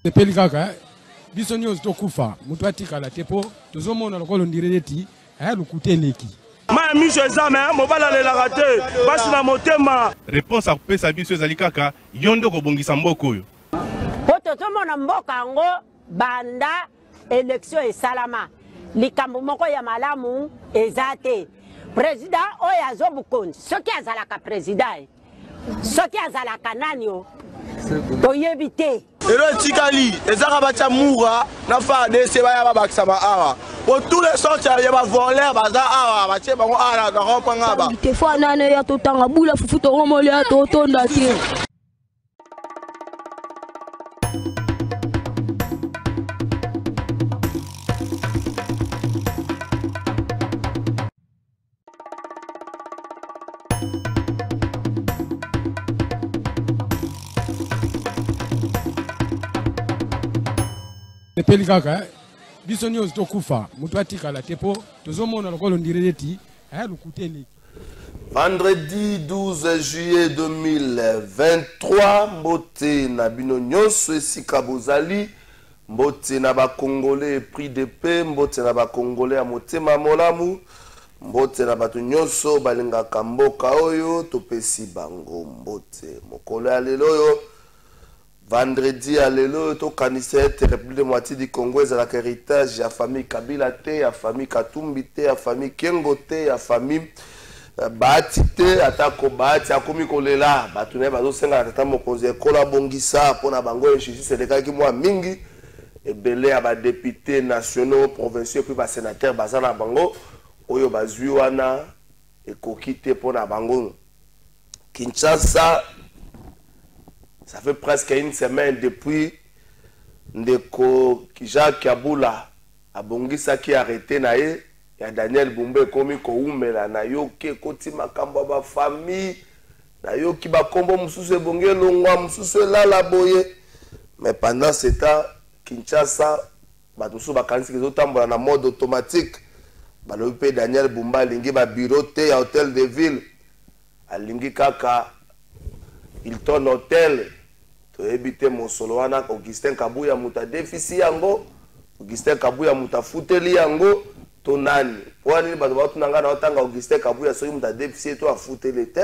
Tepeli kaka biso nyonso tokufa mutu atikala tepo tozomona lokolo ndireleti lukuteleki ma miso ezame mobala lelaka te basi na motema. Réponse akopesa biso ezali kaka yondo kobongisa mboka oyo po tozomona mboka yango banda élection esalama likambo moko ya malamu eza te. Président oyo azobukonzi soki azalaka président soki azalaka nani o toyebi te. Elo tikali ezaka bacha mura na fa de se baya babakisa ba awa pour tous les sorties ya ba voler baza awa bache bango ala ka kopanga ba te fa nane ya totanga bula fufu to romole ya totonda te. Tepeli kaka biso nyonso tokufa mutu atikala tepo tozomona lokolo ndireleti lukuteleki. Vendredi 12 juillet 2023, mbote na bino nyonso esika bozali, mbote na ba Congolais pris de paix, mbote na ba Congolais a motema molamu, mbote na batu nyonso balingaka mboka oyo topesi bango mbote. Mokolo ya lelo oyo vendredi à l'élo, to kanisete République démocratique du Congo ezalaka héritage ya famille Kabila te, ya famille Katumbi te, ya famille Kengo te, ya famille Bahati te, atako Bahati akomi kolela batu ne bazosenga na tata mokonzi ekola bongisa pona bango injustice elekaki mwa mingi ebele ya ba députés nationaux, provinciaux puis ba sénateurs bazala bango oyo bazwi wana ekoki te pona bango. Kinshasa, ça fait presque une semaine depuis Ndeko Jacques Kabula abongisa ki arrêté na ye ya Daniel Bumbe komi ko umela na yoke koti makambo ba famille na yoki ba kombo mususu ebonge longwa mususu lala boye. Mais pendant ce temps Kinshasa batusu bakanisi kezotambola na mode automatique balobi pe Daniel Bumba alingi ba bureau te ya hôtel de ville alingi kaka Hilton Hotel to ebite mosolo wana Augustin Kabuya muta déficit yango Augustin Kabuya muta futeli yango to nani wani bato batu nanga na otanga Augustin Kabuya so muta déficit to afuteli te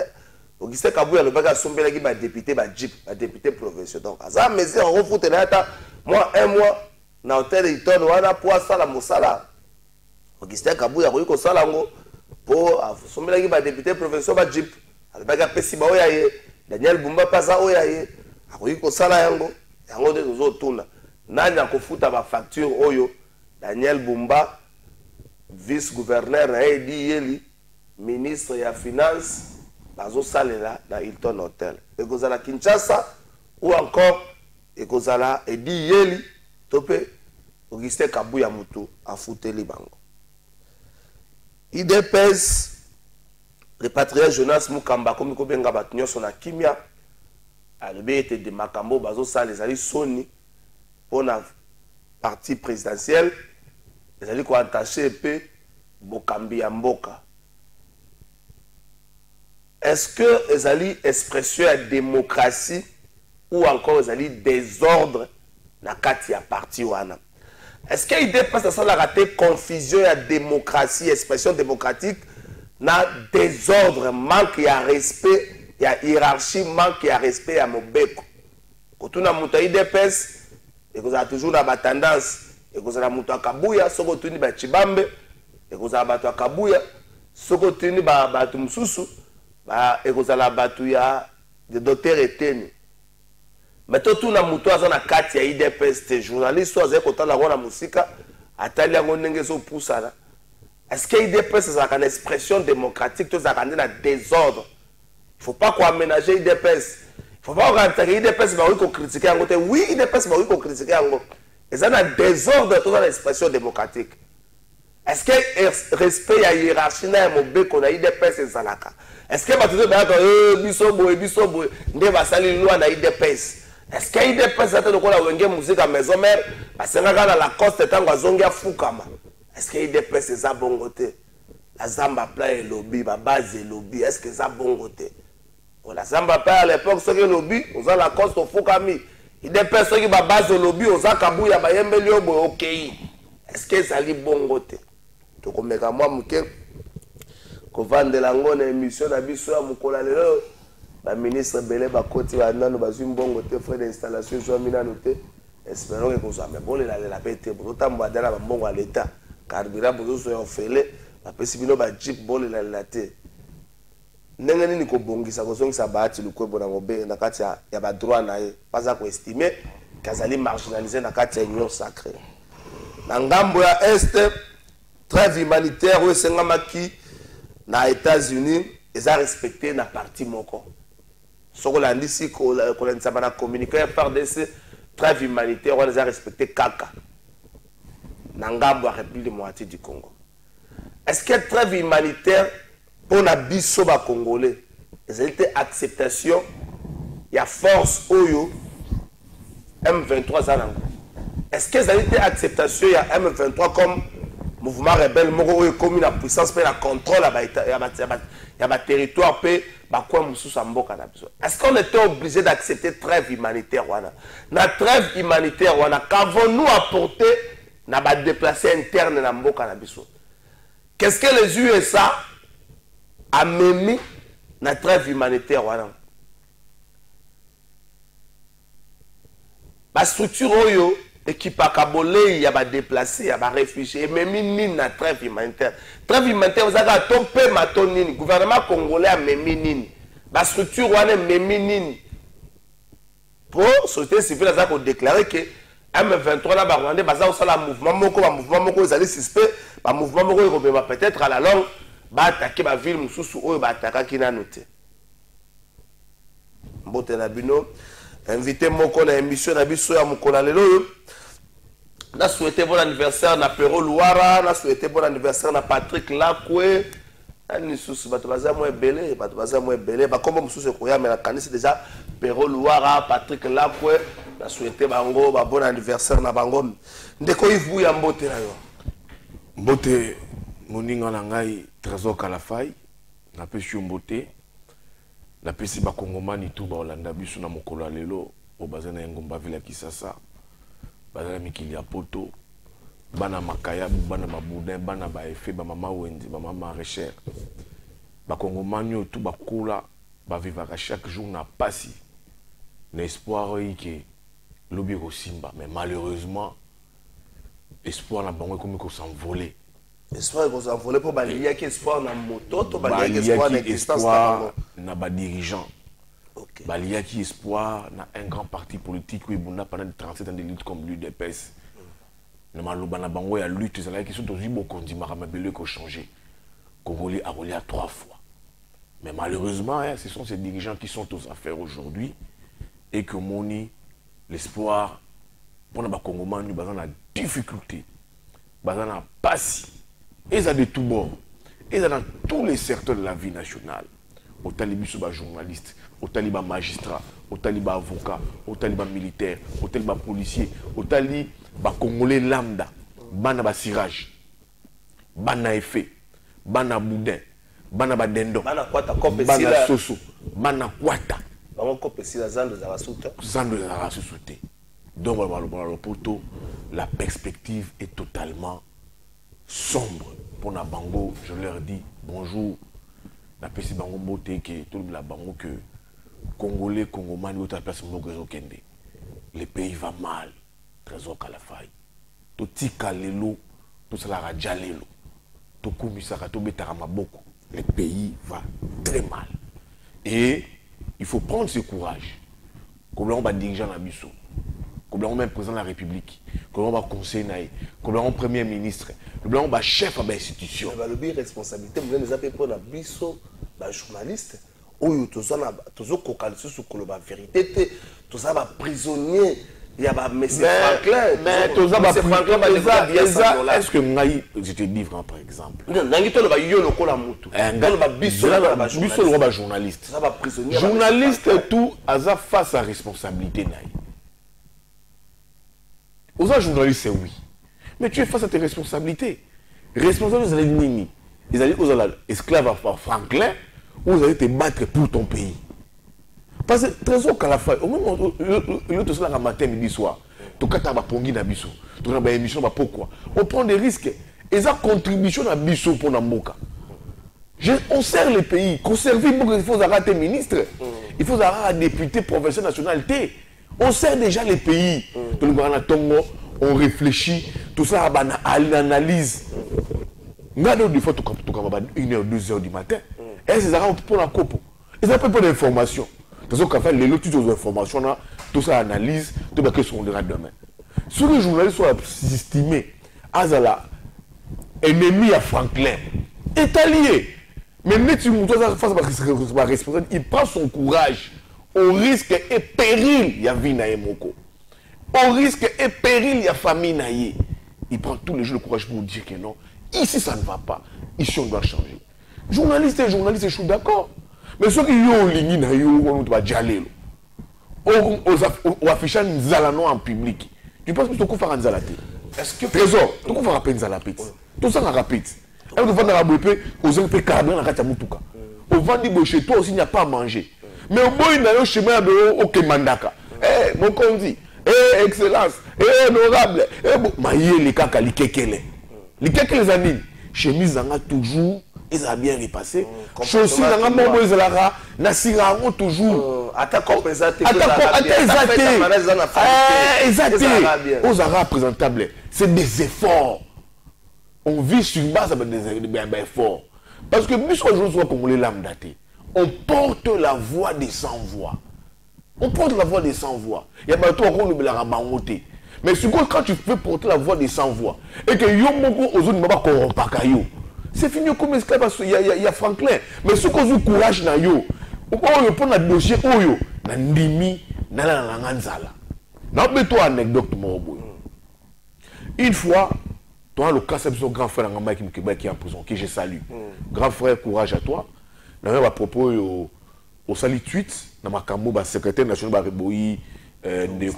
Augustin Kabuya le baka sombela ki ba député ba JIP ba député provincial donc aza mesure en refuteli ata un mois na hôtel Hilton wana pour sala mosala Augustin Kabuya ko yiko sala ngo po sombela ki ba député provincial ba JIP ale baka pesi ba oya ye Daniel Bumba pasa oya ye akoki kosala yango yango de tozotuna nani akofuta ba facture oyo Daniel Bumba vice gouverneur na Edi Yeli ministre ya finance bazosalela na Hilton Hotel ekozala Kinshasa ou encore ekozala Edi Yeli tope Augustin Kabuya mutu afuteli bango. IDPS le patriarche Jonas Mukamba komi ko benga batu nyonso na kimia alobi ete de makambo bazosala ezali soni mpona parti présidentiel ezali koattache epe bokambi ya mboka. Est-ce que ezali expression ya démocratie ou encore ezali désordre na kati ya parti wana? Est-ce que IDPS asalaka te confusion ya démocratie, expression démocratique na désordre, manque ya respect ya hiérarchie, manque ya respect ya mobeko? Kotuna muta IDPS ekozala toujours na ba tendance ekozala muta Kabuya soko tuni ba Chibambe ekozala batu ya Kabuya soko tuni ba batu mususu ba ekozala batu ya de docteur Eteni. Mais totuna muta aza na kati ya IDPS te journaliste aza kotala ngona musika atali yango ndenge so pusana. Est-ce que IDPS c'est une expression démocratique, tout ça dans désordre? Il ne faut pas qu'on aménage IDPS. faut pas regarder que IDPS va critiquer en côté. Oui, IDPS va critiquer en côté. Et ça a désordre dans l'expression démocratique. Est-ce que respect à la hiérarchie dans le qu'on a IDPS et Zalaka? Est-ce que tu dis bisobo, ne va salir loi na IDPS? Est-ce que IDPS a été la wenge musique à maison mère? Parce que la coste tango azongia fukama. Est-ce que IDPS est ça bon côté? La Zamba pla et lobby, la base et lobby. Est-ce que ça bon côté? La Zamba pla à l'époque ce que lobby, on a la coste au fukami. IDPS qui ba base au lobby, on a kabuya ba yembelio bo OK. Est-ce que ça li bon côté? Donc on met à moi mouké. Ko vande la ngone émission na biso ya mukola lelo. Ba ministre Belé ba koti ba nanu ba zimbongo te frais d'installation zo mina noté. Espérons que vous avez bon la pété pour tambo dala ba mbongo à l'état. Carburant pour zo yo fele, ba pesi bino ba jeep bon la te. Ndenge nini ko bongisa ko zongisa baati lukwebo na ngobe na kati ya ba droit na ye. Pas à ko estimer kazali marginalisé na kati ya union sacrée. Na ngambo ya est trêve humanitaire ou sengamaki na États-Unis ils ont respecté na parti moko. Soko landisi ko la nsaba communiqué par DC trêve humanitaire ils ont respecté kaka. Na ngambo ya République démocratique du Congo. Est-ce que trêve humanitaire pour na biso ba congolais ils ont été acceptation ya force oyo M23 zanango. Est-ce qu'ils ont été acceptation ya M23 comme mouvement rebelle moko comme la puissance pe la contrôle ya ba territoire pe ba kwa mususu mboka na biso? Est-ce qu'on était obligé d'accepter trêve humanitaire wana? Na trêve humanitaire wana qu'avons-nous apporté na ba déplacé interne na mboka na biso? Qu'est-ce que les USA a mis na trêve humanitaire wana? Ba structure oyo équipe à Kabolé, il y a des déplacés, il y a des réfugiés, même une trêve humanitaire. Trêve humanitaire, vous avez topé ma tonine. Le gouvernement congolais a même une. La structure, on a même une. Pour la société civile, on a déclaré que M23 là, Rwandais, le mouvement moko, ils allaient suspect, le mouvement moko, peut-être à la longue, va attaquer la ville, ou va attaquer qui n'a noté. Mbote Nabino. Invité moko na émission na biso ya mukola lelo. Na souhaité bon anniversaire na Pero Luara, na souhaité bon anniversaire na Patrick Lakwe. Ani susu bato baza mo ebele, ba kombo mususu ko ya mais la kanisi déjà Pero Luara, Patrick Lakwe, na souhaité bango ba bon anniversaire na bango. Ndeko Ivu ya mbote na yo. Mbote moninga na ngai Trésor Kalafai, na pesi mbote. La pesi ba Kongomani tout ba Olanda biso na mokolo lelo o bazana ngomba vila Kisasa bazana mikili ya poto bana makaya bana maboudin bana ba efe ba mama wendi ba mama recher ba Kongomani tout ba kola ba vivaka chaque jour na pasi na espoir que lobi ko simba mais malheureusement espoir na bango comme ko s'envoler. Espoir qu'on s'en volait pour balayer qui espoir na moto to balayer espoir na existence na ba dirigeant. OK. Balayer qui espoir na un grand parti politique qui bunda pendant 37 ans de lutte comme l'UDPS. Na maloba na bango ya lutte ezala qui sont aussi beaucoup ndimaka mabele ko changer. Congolais a relié à 3 fois. Mais malheureusement, ce sont ces dirigeants qui sont aux affaires aujourd'hui et que moni l'espoir pour na ba Kongomani bazana la difficulté. Bazana passi. Et ça de tout bord. Et ça dans tous les secteurs de la vie nationale. Au talibé journaliste, au talibé magistrat, au talibé avocat, au talibé militaire, au talibé policier, au talibé congolais lambda, bana ba sirage, bana effet, bana boudin, bana ba dendo, bana soso, bana kwata. Zando de la société. Donc la perspective est totalement sombre pour na bango. Je leur dis bonjour. La pesi bango mbote que tout la bango que Congolais, Congomani ou ta place mogozo kende. Le pays va mal. Trésor Kalafai. Tout tika lelo, tout ça la radjalelo. Tout komisaka to betara maboko. Le pays va très mal. Et il faut prendre ce courage. Comme on va diriger la biso. Comme on même président de la République, comme on va conseiller, comme on premier ministre, comme on va chef de l'institution. Le responsabilité, vous avez pour la biso, journaliste, oyo tozo kokalisi sur la vérité toza ba prisonnier ya ba monsieur Franklin mais toza ba est-ce que ngai je te livre par exemple nangi to ba yo lokola mutu to ba biso ba journaliste toza ba prisonnier journaliste tout aza face à responsabilité naï oza journaliste oui mais tu es face à tes responsabilités responsabilités les nini ils allaient aux esclaves à Franklin ou vous allez te battre pour ton pays. Parce que Trésor Kalafa, au moment où tu es là matin, midi, soir, tu as pongi na biso, tu as une émission, pourquoi? On prend des risques. Et ça contribution à biso pour Namboka. On sert les pays, conserver pour il faut arrêter ministre, il faut arrêter député, professeur nationalité. On sert déjà les pays. On réfléchit, tout ça, on analyse. Ngado des fois, tu as 1h, 2h du matin. Et c'est ça pour la copo. Ils n'ont pas d'informations. De toute façon, les lots d'informations, tout ça analyse, tout ce qu'on dira demain. Si les journalistes sont estimés à l'ennemi à Franklin, est allié. Mais tu face à responsable, il prend son courage au risque et péril, il y a vie na moko. Au risque et péril, il y a famille na ye. Il prend tous les jours le courage pour dire que non, ici ça ne va pas, ici on doit changer. Journaliste et journaliste, je suis d'accord. Mais ceux qui ont ligné na yo, on doit dialer. On affiche un zalano en public. Tu penses que tu peux faire un zalaté? Est-ce que Trésor, tu peux faire un peu zalapit? Tout ça en rapide. Et on va dans la BP, aux autres pays carabins dans la Katiamoutuka. Au vent chez toi aussi, il n'y a pas à manger. Mais au bout, il y a un chemin de Okemandaka. Eh, mon condi, eh, excellence, eh, honorable, eh, bon, maïe, les caca, les kekele. Les kekele années, chemise en a toujours, ils ont bien repassé. Chaussures en a bon, ils ont Nassira toujours. Attaque compensate. Aux arabes présentables. C'est des efforts. On vit sur une base des efforts. Parce que nous sommes aujourd'hui comme les lames datées. On porte la voix des sans-voix. On porte la voix des sans-voix. Il y a pas tout le la rabangoté. Mais quand tu peux porter la voix des sans-voix et que Yomoko aux autres ne va pas corrompre c'est fini comme esclave. Il y a Franklin. Mais ce qu'on a courage na yo, on répond à dossier oyo na ndimi na la nganzala. Na beto anecdote mo. Une fois, toi le cas c'est son grand frère Ngamba qui est en prison, qui je salue. Grand frère, courage à toi. Na à propos au salut tweet na makambo ba secrétaire national ba reboyi de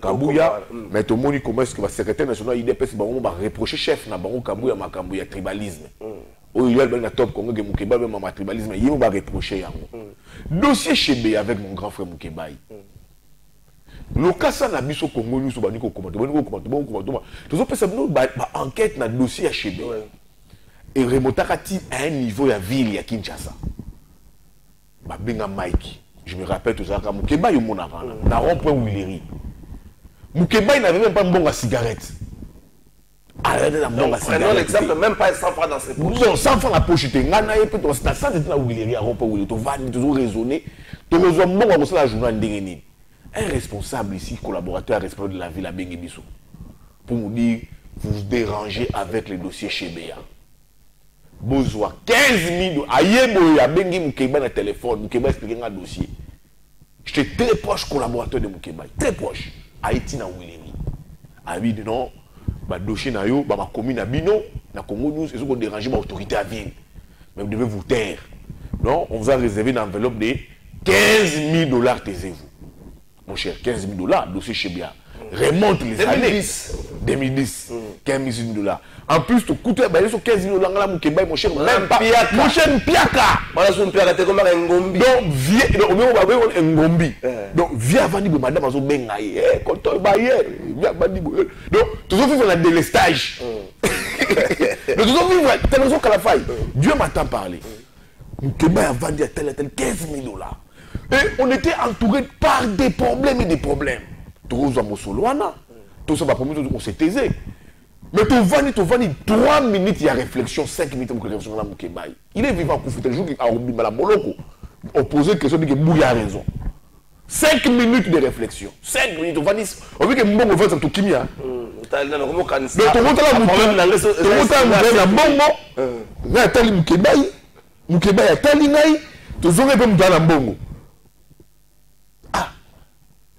Kabouya, mais tout le monde commence que le secrétaire national IDPS va reprocher chef na bango Kabouya makambo ya tribalisme. Il y a le top Congo que Moukeba ma tribalisme, il va reprocher yango. Dossier Chébé avec mon grand frère Moukebaï. Le cas ça na biso Congo nous so baniko commenter, tout ça enquête na dossier à Chébé. Et remontakati à un niveau ya ville ya Kinshasa. Ba benga Mike. Je me rappelle tout ça, Moukeba est mon avant, na rond-point Willery. Moukeba il n'avait même pas un bon à cigarette. Arrêtez la bon à cigarette. Prenons l'exemple, même pas 100 francs dans ses poches. Non, 100 francs à poche, tu es un peu dans ça, c'était la Willery, à rond-point Willery. Tu vas toujours raisonner, tu reçois bon à la journée. Un responsable ici, collaborateur responsable de la ville à Benguebiso, pour nous dire, vous vous dérangez avec les dossiers chez Béa. Besoin 15 000 Ayebo a bengi Moukeba na téléphone, Moukeba expliqué un dossier. J'étais très proche collaborateur de Moukeba, très proche. Haïti na Willery. Abi dit non, ba dossier na yo, ba ma commune na Bino, na Congo News, ils ont dérangé ma autorité à ville. Mais vous devez vous taire. Non, on vous a réservé une enveloppe de 15 000 $, taisez-vous. Mon cher, 15 000 $, dossier chez Bia. Remonte les 2010. années. 2010. 15 000 $. En plus, tu coûtes 15 000 $, mon cher, même pas. Mon cher, Mpiaka. Voilà, son Mpiaka, t'es comme un Ngombi. Donc, viens, un Ngombi. Donc, viens avant de madame Azo Bengaye. Quand tu es baillé, viens avant de. Donc, tu dois vivre dans le stage. Donc, tu dois vivre dans le Kalafaï. Dieu m'a tant parlé. Mkeba a vendu à tel 15 000 $. Et on était entouré par des problèmes et des problèmes. Tu as Mosoloana. Tout ça, on s'est taisé. Mais tu vas 3 minutes, il y a réflexion, 5 minutes pour réflexion là, Moukebaï. Il est vivant pour le jour qui a oublié la Moloko. On posait question de que Bouya a raison. 5 minutes de réflexion. 5 minutes, on va dire. On veut que Mbongo fasse un tout kimia. Mais tu montes là, Moukebaï a tali Moukebaï a tali Naï. tozonga pe mutu ana mbongo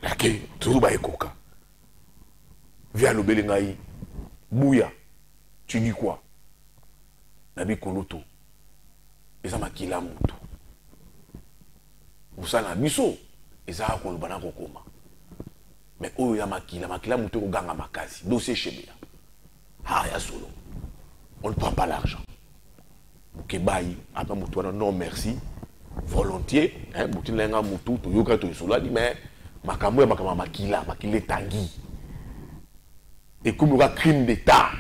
lake toujours baekoka via lobeli ngai buya tu dis quoi nabi koloto eza makila mutu usana biso eza koloba na kokoma mais oyo ya makila mutu koganga makasi dossier chebea ya solo on ne prend pas l'argent Kebayi, après Moutouana, non merci, volontiers, hein, Moutouana Moutou, Toyoka, Toyosola, dit, mais Makamoué, Makila Tanguy. Et comme il y a un crime d'État,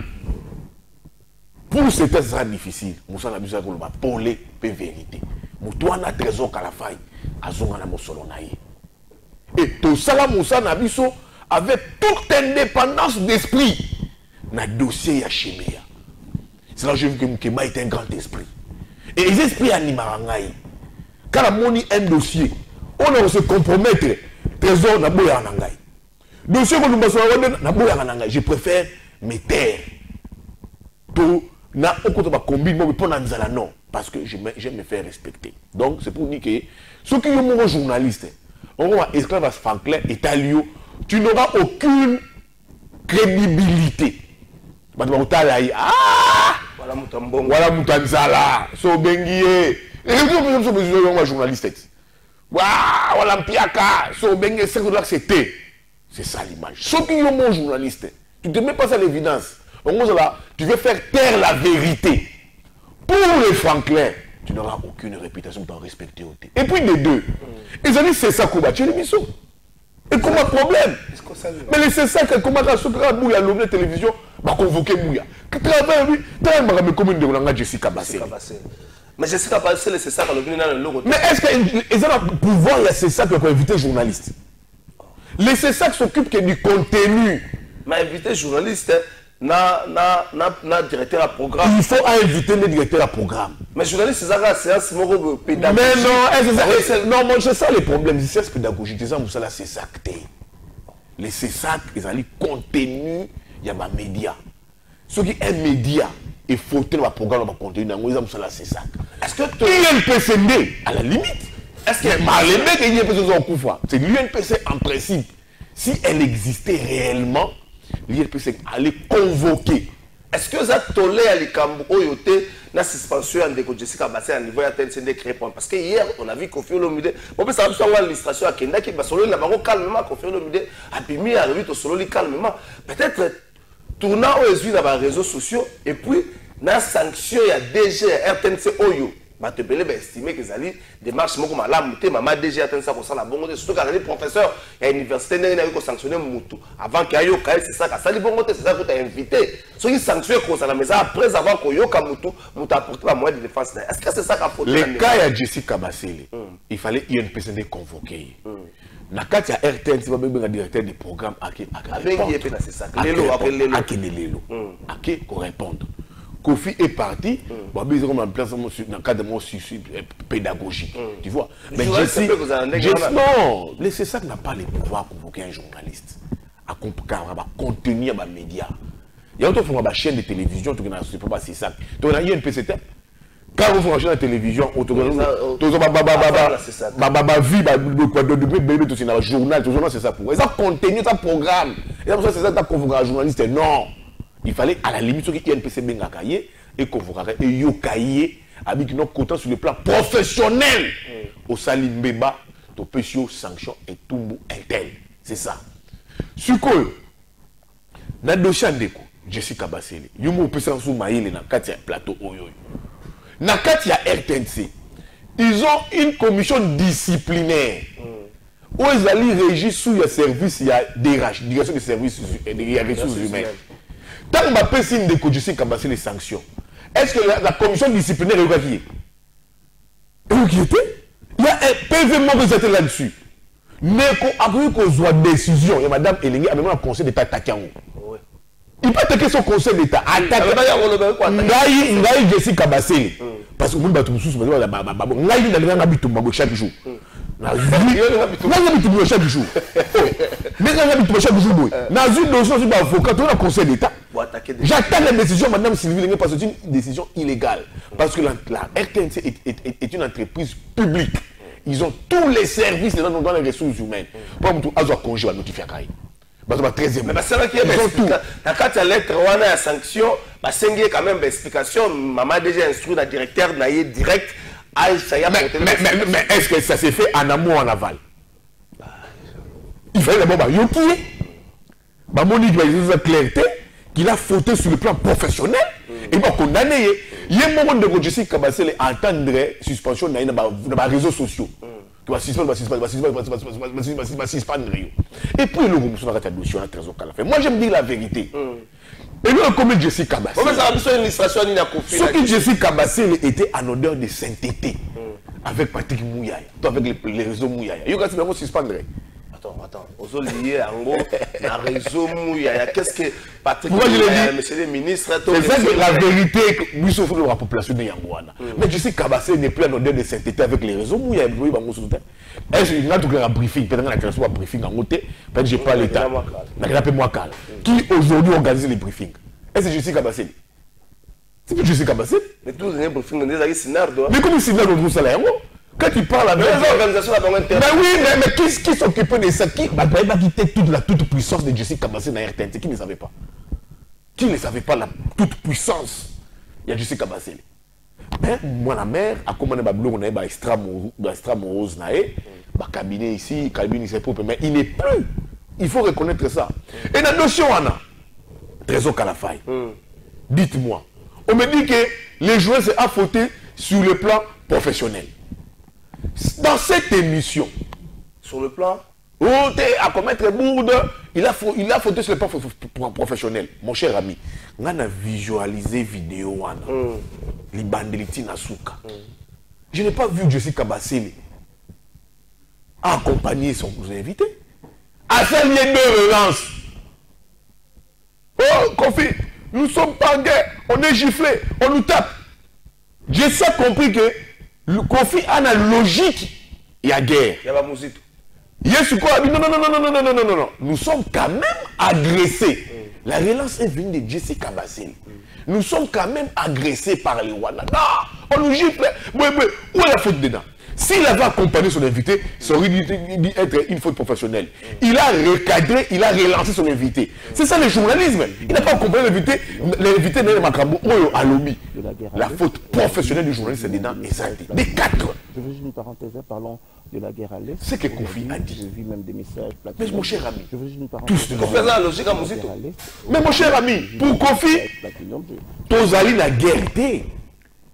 pour ce test, ça sera difficile. Moussa n'a besoin de polé, peu vérité. Moutouana, trésor à la faille, à Zongana Mossolonaï. Et tout ça, Moussa Nabiso, avec toute indépendance d'esprit, dans le dossier Yachemea. C'est là que j'ai vu que Mukeba est un grand esprit. Et les esprits animarangaï. Quand on a un dossier, on a se compromettre. Trésor n'a pas en angaï. Dossier que nous avons je préfère me taire. Tout n'a aucun combine, mais pas dans non. Parce que j'aime me faire respecter. Donc c'est pour dire que ceux qui sont journalistes, on va esclave Franklin et Talio, tu n'auras aucune crédibilité. Voilà Moutanzala, so bengié. Et les autres journalistes. Voilà Mpiaka, so bengié, c'était. C'est ça l'image. Ceux qui sont mon journaliste, tu ne te mets pas à l'évidence. Tu veux faire taire la vérité. Pour les Franklin, tu n'auras aucune réputation pour respecter. Et puis les deux, ils ont dit c'est ça qu'on va tuer l'émission. Et comment problème? Mais c'est ça que comment ça se passe Bouya l'homme de télévision va convoquer Bouya. Que travaille lui, travaille mais commune de Olanga Jessica Bassel. Mais Jessica Bassel c'est ça quand le dans le logo. Mais est-ce qu'ils ont le pouvoir c'est ça pour inviter journaliste? Les CESAC s'occupent que du contenu. Mais inviter journaliste na directeur à programme. Il faut inviter le directeur à programme. Mais journaliste c'est ça séance moko pédagogique. Mais non, non, moi c'est ça les problèmes, c'est pédagogique, c'est ça ça c'est ça. Les CESAC, ils ont le contenu, il y a des médias. Ceux qui est média et faut le programme de contenu, ils ont ça c'est ça. Est-ce que l'UNPCD à la limite? Est-ce que c'est l'UNPC en principe. Si elle existait réellement, l'UNPC allait convoquer. Est-ce que ça tolé à l'Ikambo Oyote la suspension de Jessica Bassel à niveau de créer parce que hier on a vu Kofi Olomide. On peut savoir que l'illustration à Kenda qui va solo la baro calmement Kofi Olomide a mis à lui solo calmement. Peut-être tournant aux yeux dans les réseaux sociaux et puis la sanction il y a DG RTNC Oyo. Je peux estimer que les démarches sont comme la montée, maman DG atteint ça pour ça la bonne surtout quand les professeurs à l'université n'ont sanctionné Moutou. Avant qu'il y ait c'est ça, ça les bonnes c'est ça que tu as invité. Ceux qui sanctionnent comme ça la maison après avoir qu'il y ait Moutou, Moutou apporté la moyenne de défense. Est-ce que c'est ça qu'a faut les cas de Jessica Bassel, il fallait INPCD convoquer. Na kati ya RTN c'est pas bien directeur des programmes avec c'est ça. Lelo après Lelo. Ake pour répondre. Kofi est parti, bon, ils ont mis en place dans le cadre de mon pédagogique. Tu vois? Mais non, c'est ça qui n'a pas le pouvoir de convoquer un journaliste à contenir les médias. Il y a d'autres chaînes de télévision, tu ne sais pas si c'est ça. Tu as une PCT. Quand vous faites une chaîne de télévision, tu as un journal, c'est ça pour. Et ça contenu, ça programme. Et ça, c'est ça que tu convoqué un journaliste. Non. Il fallait à la limite qu'il y ait un PC Bengakaye et convoquer et Yokaye avec notre côté sur le plan professionnel. Au Salimbeba, au Pesio sanction et Tumbu Intel. C'est ça. Sur quoi? Dans le dossier de Jessica Bassel, il y a un peu de maïle dans le plateau. Dans le RTNC, ils ont une commission disciplinaire. Où ils allaient régir sous le service, il y a DRH, direction des services et des ressources humaines. Tant que ma signe de Jessica Bassel les sanctions, est-ce que la commission disciplinaire est évacuée? Il y a un PV mot là-dessus. Mais après qu'on soit décision, il y a madame Elingi a même un conseil d'État attaqué. Il peut attaquer son conseil d'État. Attaquer Jessica Bassel. Parce que nous battons sous chaque jour. Chaque jour. Mais chaque jour. Dans une notion sur l'avocat, tu as un conseil d'État. J'attends la décision, madame Sylvie Lengue, parce que c'est une décision illégale. Parce que la RTNC est une entreprise publique. Ils ont tous les services dans les ressources humaines. Pour moi, ils ont congé à notifier. Mais c'est là qu'il y a tout. Dans la lettre, on a une sanction. Il y a quand même une explication. Maman déjà instruit la directeur direct. Mais est-ce que ça s'est fait en amont ou en aval? Il fallait d'abord yoki. Monique va dire clarté qu'il a fauté sur le plan professionnel et va condamner. Il y a un moment de Jessica Kabassele entendre suspension dans les réseaux sociaux. Qui va suspendre. Et puis le groupe sur la dossier on a trésor qu'à la fin. Moi j'aime dire la vérité. Et nous comme Jessica Kabassele. Comment ça a besoin d'une illustration ni la confiance. Ce que Jessica Kabassele était en odeur de sainteté avec Patrick Mouyaya, avec les réseaux Mouyaya. Il y a un suspendre. Attends, aux liés en gros, dans le réseau Mouyaya, qu'est-ce que Patrick Mouyaya, monsieur le ministre, c'est ça que la vérité, nous souffrons de la population de Yangouana. Mais je sais qu'Abassé n'est plus en odeur de sainteté avec les réseaux Mouyaya. Est-ce qu'il y a un briefing, peut-être qu'il y a un briefing en côté, peut-être que je n'ai pas l'État. Qui aujourd'hui organise les briefings? Est-ce que je sais qu'Abassé? C'est que je sais qu'Abassé? Mais tous les briefings, on est Sinardo. Mais comment Sinardo trouve ça là? Quand tu parles avec les organisations, mais oui, mais qui s'occupait de ça? Qui était la toute puissance de Jessica Kabassé dans RTNC? Qui ne savait pas? Qui ne savait pas la toute puissance? Il y a Jessica Kabassé. Mais moi, la mère, à comment on a un extra morose, un cabinet ici, cabinet c'est propre, mais il n'est plus. Il faut reconnaître ça. Et la notion, Anna, Trésor Kalafay, dites-moi, on me dit que les joueurs c'est à fauter sur le plan professionnel. Dans cette émission, sur le plan à commettre bourde, il a fauté sur le plan professionnel. Mon cher ami, on a visualisé vidéo les bandeliti Nasuka. Je n'ai pas vu Jessica Kabassele accompagner son invité. À faire les deux relances. Oh, Kofi, nous ne sommes pas en guerre, on est giflé, on nous tape. J'ai ça compris que le Kofi a la logique, il y a guerre. Il y a pas musique. Non. Nous sommes quand même agressés. La relance est venue de Jessica Kabassele. Nous sommes quand même agressés par les Rwandais. Non, on nous gifle. Où est la faute dedans? S'il avait accompagné son invité, ça aurait dû être une faute professionnelle. Il a recadré, il a relancé son invité. C'est ça le journalisme. Il n'a pas accompagné l'invité. L'invité n'est pas à lobby. La faute professionnelle du journaliste, c'est dedans. Exact. Des quatre. Je veux juste une parenthèse, parlons de la guerre à l'Est. C'est que Kofi a dit. J'ai vu même des messages. Mais mon cher ami, je veux juste une parenthèse. Mais mon cher ami, pour Kofi, Tozali la guerre.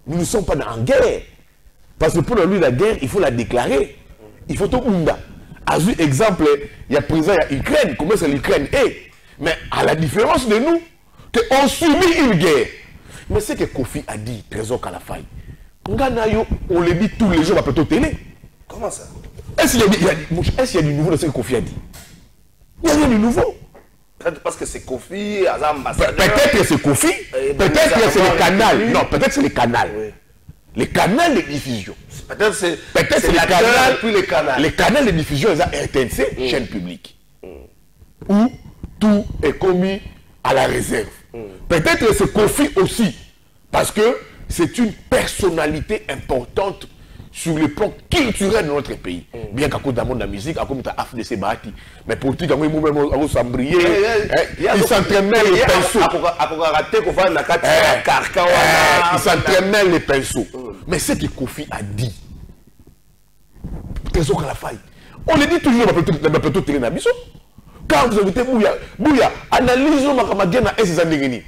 Nous ne sommes pas en guerre. Parce que pour lui, la guerre, il faut la déclarer. Il faut tout Ounda. À ce exemple, il y a présent, il y a Ukraine. Comment c'est l'Ukraine est. Mais à la différence de nous, on subit une guerre. Mais c'est que Kofi a dit, Trésor Kalafay. On le dit tous les jours à plateau télé. Comment ça? Est-ce qu'il y a du nouveau dans ce que Kofi a dit? Il n'y a rien de nouveau. Peut-être parce que c'est Kofi, ambassadeur. Peut-être que c'est Kofi, peut-être que c'est le canal. Non, peut-être que c'est le canal. Les canaux de diffusion. Peut-être c'est les canaux, puis les canaux. Les canaux de diffusion, ils ont RTNC, chaîne publique. Où tout est commis à la réserve. Peut-être que c'est Kofi aussi, parce que c'est une personnalité importante sur le plan culturel de notre pays. Bien qu'à cause d'un monde de la musique, à cause de AFDC Bahati, mais politique, ils s'embrier, ils s'entraînaient les pinceaux. Ils s'entraînaient les pinceaux. Mais ce que Kofi a dit, Trésor Kalafay, on le dit toujours dans le plateau télé Nabiso. Quand vous invitez Bouya, analysons ma guerre à Esizandengeni.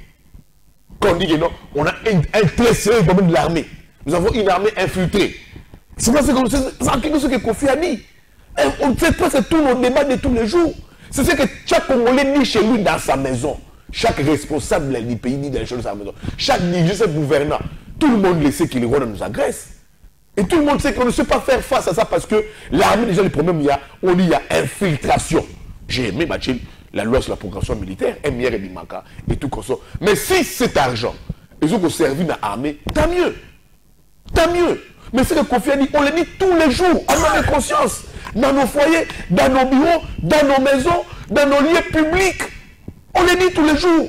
Quand on dit que non, on a un très sérieux problème de l'armée. Nous avons une armée infiltrée. C'est pas ce que Kofi a dit. On ne fait pas tous nos débats de tous les jours. C'est ce que chaque Congolais dit chez lui dans sa maison. Chaque responsable du pays dit dans sa maison. Chaque dirigeant gouvernant. Tout le monde le sait que les Rwandais nous agressent. Et tout le monde sait qu'on ne sait pas faire face à ça parce que l'armée, déjà, le problème, on dit il y a infiltration. J'ai aimé la loi sur la progression militaire, MIR et Dimaka et tout comme ça. Mais si cet argent, ils ont servi dans l'armée, tant mieux. Tant mieux. Mais c'est que Kofi a dit, on le dit tous les jours, en notre conscience, dans nos foyers, dans nos bureaux, dans nos maisons, dans nos lieux publics. On le dit tous les jours.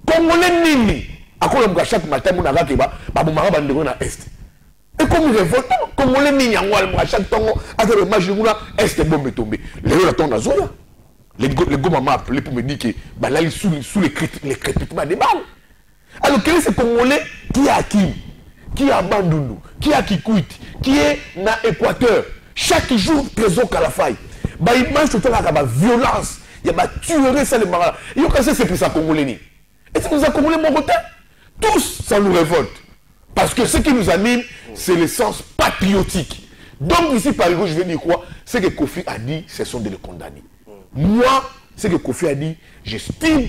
Congolais nini. À quoi on chaque matin, on a raté, bah, on m'a rabandé à Est. Et comme il révolte, Congolais nini, à chaque temps, à ce match, Est est bon, mais tombé. Les gens attendent à Zoya. Les gars m'ont appelé pour me dire que bah, là, sous les crépitements des balles. Alors, quel est ce Congolais qui est à Kim, qui est à Bandundu, qui est à Kikwit, qui est dans l'Équateur, chaque jour, Trésor Kalafaï. Bah, il mange tout le temps la violence. Il y a tuerie, ça les marins. Il y a cassé, c'est pour ça Congolais. Et c'est pour ça Congolais, mon côté. Tous, ça nous révolte. Parce que ce qui nous anime, c'est le sens patriotique. Donc, ici, par exemple, je vais dire quoi? Ce que Kofi a dit, ce sont de le condamner. Moi, ce que Kofi a dit, j'estime,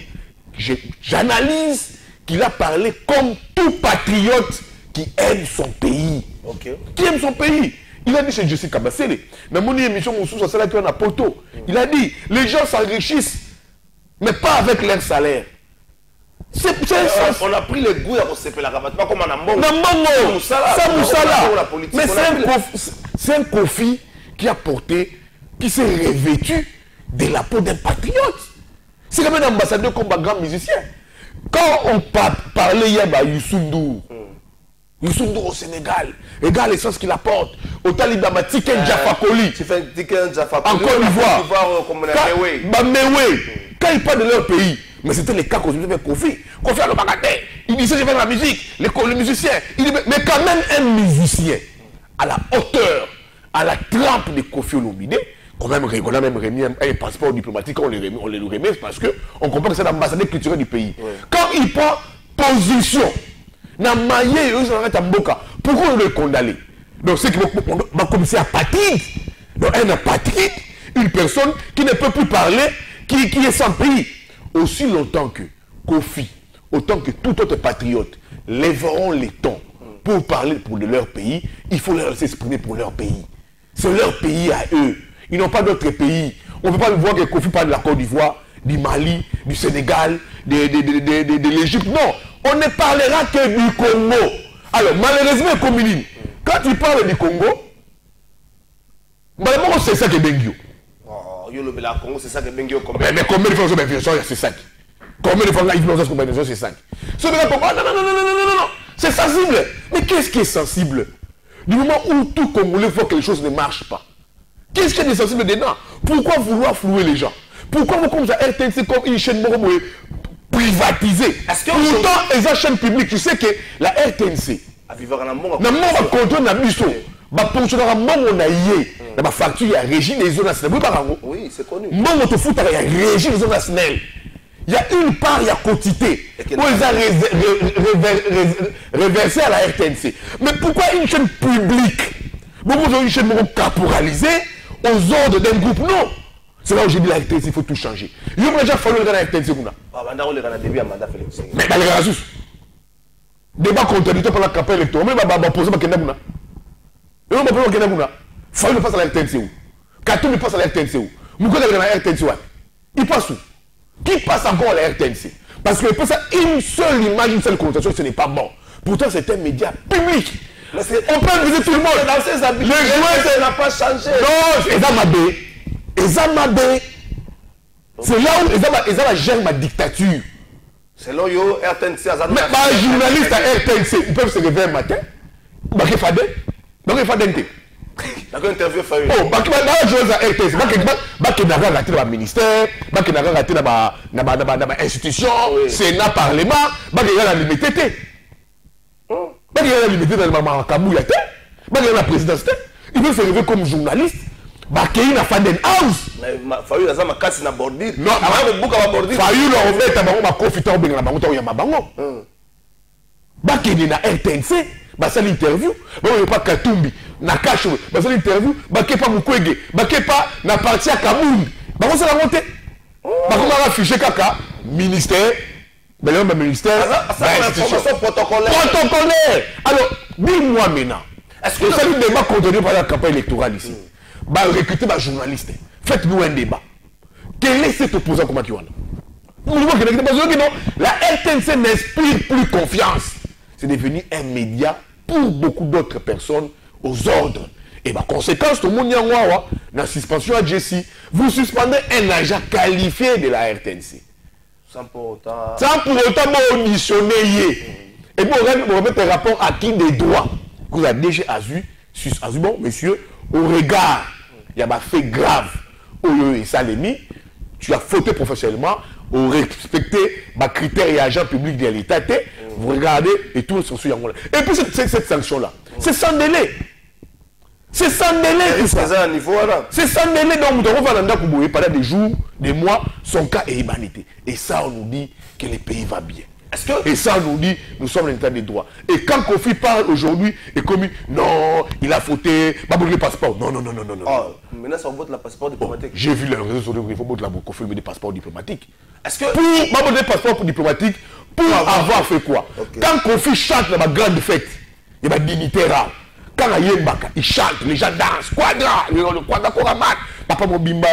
j'analyse qu'il a parlé comme tout patriote qui aime son pays. Okay. Qui aime son pays. Il a dit chez Jessica Bassele, dans mon émission, il a dit, les gens s'enrichissent, mais pas avec leur salaire. On a pris le goût à se faire la rabat, pas comme un ambon. Mais c'est un Kofi qui a porté, qui s'est revêtu de la peau d'un patriote. C'est comme un ambassadeur comme un grand musicien. Quand on parlait hier de Youssou Ndour, Youssou Ndour au Sénégal, regarde l'essence qu'il apporte. Au Talibama, Tiken Jafakoli. Tu fais Tiken Jafakoli. Encore une fois. Quand ils parlent de leur pays, mais c'était le cas qu'on se fait Kofi. Kofi a le bagatelle. Il disait je fais de la musique. Les musiciens. Il dit, mais quand même un musicien à la hauteur, à la trempe de Kofi Olomide, on a même remis un passeport diplomatique, on les remet parce qu'on comprend que c'est l'ambassadeur culturel du pays. Ouais. Quand il prend position, pourquoi on le condamne? Donc c'est qu'il va commencer à apatride. Donc un apatride, une personne qui ne peut plus parler, qui est sans pays. Aussi longtemps que Kofi, autant que tout autre patriote, lèveront les tons pour parler pour leur pays, il faut leur s'exprimer pour leur pays. C'est leur pays à eux. Ils n'ont pas d'autres pays. On ne peut pas voir que Kofi parle de la Côte d'Ivoire, du Mali, du Sénégal, de l'Égypte. Non, on ne parlera que du Congo. Alors, malheureusement, Communine, quand il parle du Congo, malheureusement, c'est ça que Bengio. Oh, le Congo, c'est ça que Bengio. Mais combien de fois c'est 5? Combien de fois c'est 5? Ce n'est pas non, c'est sensible. Mais qu'est-ce qui est sensible? Du moment où tout Congolais voit que les choses ne marchent pas. Qu'est-ce qui est sensible dedans? Pourquoi vouloir flouer les gens? Pourquoi vous comme ça RTNC comme une chaîne privatisée? Pourtant, les chaînes publiques, tu sais que la RTNC, oui, c'est connu. Il y a une part, il y a quantité. Où ils ont reversé à la RTNC. Mais pourquoi une chaîne publique? Beaucoup ont une chaîne caporalisée aux ordres d'un groupe? Non. C'est là où j'ai dit la RTNC, il faut tout changer. Il y a déjà fallu le RTNC. Mais dans les rasus. Débat contradictoire par la campagne électorale. Mais il va poser ma question. Il va poser ma question. Il faut passer à la RTNC. Katou passe à la RTNC. Moukou est dans la RTNC. Il passe où? Qui passe encore à la RTNC? Parce que pour ça, une seule image, une seule connotation, ce n'est pas bon. Pourtant, c'est un média public. On peut viser tout le monde. Dans ses habitudes, les joueurs, ça n'a pas changé. Non, Ezamabé. C'est là où Ezama gère ma dictature. C'est là où RTNC a... Mais les journalistes à RTNC, ils peuvent se réveiller un matin. Baké Fadé. D'accord, interview Fayou. Oh, Baké joueurs à RTNC. Baké n'a pas raté dans le ministère. Baké n'a pas raté dans l'institution. Sénat, Parlement. Baké n'a pas limité. Baké n'a pas limité dans le Kamouyaté. Baké n'a pas la présidence. Il peut se réveiller comme journaliste. Baké n'a pas Faden House. Fayou n'a pas cassé na bordure. Non, Fayou n'a pas profité de la banque. Il y a ma banque. Baké n'a pas RTNC. Basa l'interview, il n'y a pas Katumbi, na Kacho, basa l'interview, Baké pas Mukwege, Baké pas na parti à Kamoun. Bako c'est la montée. Bako m'a affiché kaka, ministère, ben le ministère, information protocolaire. Alors, dis-moi maintenant, est-ce que ça nous débat contenu par la campagne électorale ici? Bah recruter ma journaliste, faites-nous un débat. Quel est cet opposant comme Akiwana? La RTNC n'inspire plus confiance. C'est devenu un média pour beaucoup d'autres personnes aux ordres. Et par conséquence, tout le monde y a la suspension à Jessie. Vous suspendez un agent qualifié de la RTNC. Sans pour autant auditionner. Et puis on remet un rapport à qui des droits. Vous avez déjà vu, bon, monsieur, au regard, il y a des faits graves. Et ça les mis, tu as fauté professionnellement, au respecter les critères et agents publics de l'État. Vous regardez et tout se suit. Et puis cette sanction-là, c'est sans délai. C'est sans délai. C'est sans délai. Donc, nous avons pendant des jours, des mois, son cas est humanité. Et ça, on nous dit que le pays va bien. Et ça, on nous dit, nous sommes l'État des droits. Et quand Kofi parle aujourd'hui, et comme non, il a fauté, pas le passeport. Non. Maintenant, ça vote le passeport diplomatique. J'ai vu les réseaux sociaux, il faut voter le passeport diplomatique. Est-ce que pour le passeport diplomatique, pour avoir fait quoi? Quand Kofi chante dans ma grande fête, il y a des dignitaires. Quand il chante, les gens dansent, quadra, le quadra Koramat, Papa Mobimba,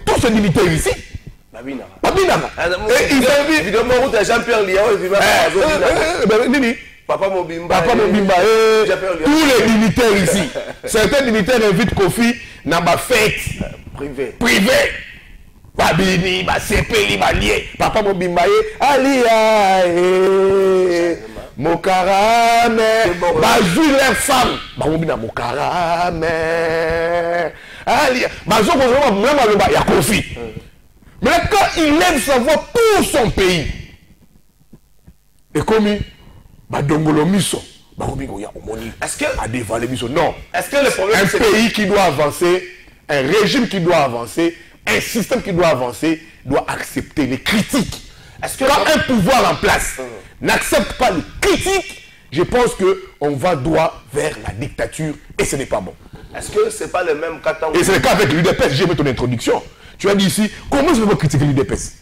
tous ces dignitaires ici. Babina. Et ils ont vu. Évidemment, Jean-Pierre Liao et Papa Mobimba, tous les dignitaires ici. Certains dignitaires invitent Kofi dans ma fête privée. Babini, Sepeli, Lié, Papa Mobimba, Alia, Mokarame, Bazou leur femme, Babina Mokarame, Alia, Bazou, même il y a Kofi. Mais quand il lève sa voix pour son pays, et comme Badongolo Miso, est-ce que a dévalé Miso? Non. Est-ce que le problème, un pays qui doit avancer, un régime qui doit avancer, un système qui doit avancer, doit accepter les critiques. Est-ce que quand un pouvoir en place n'accepte pas les critiques, je pense qu'on va droit vers la dictature et ce n'est pas bon. Est-ce que ce n'est pas le même cas? Et c'est le cas avec l'UDPS, j'ai mis ton introduction. Tu as dit ici, comment je peux critiquer l'UDPS?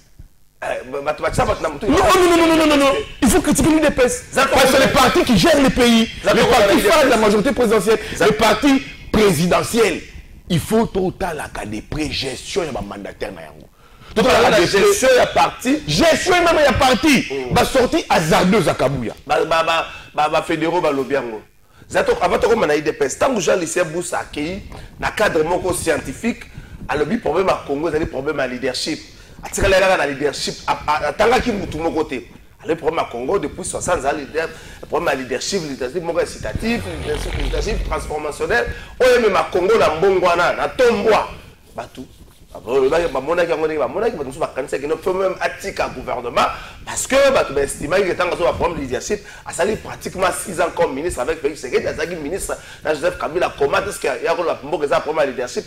Non. Il faut critiquer l'UDPS. Parce que c'est les partis qui gèrent le pays. Les partis phares de la majorité présidentielle. Les partis présidentiels. Il faut total la des pré-gestion et mandataire. La gestion et la parti. Gestion et même la parti. Va sortir hasardeuse à Kabouya. Fédéraux va l'obiango. Avant de commencer à l'UDPS, tant que Jean Lycée Boussa accueilli, dans le cadre scientifique, alors le problème à Congo, c'est le problème à leadership. Attirer les gens dans le leadership, tant qu'il y a tout le côté. Le problème à Congo, depuis 60 ans, le problème à leadership incitatif, leadership transformationnel. On est même à Congo, dans Mbongwana, dans Tomboa. Tout. Même gouvernement parce que tu estimé que tant que tu as problème de leadership, ça a pratiquement 6 ans comme ministre avec Félix Tshisekedi, il ministre Joseph Kabila. Comment est-ce qu'il y a un problème de leadership?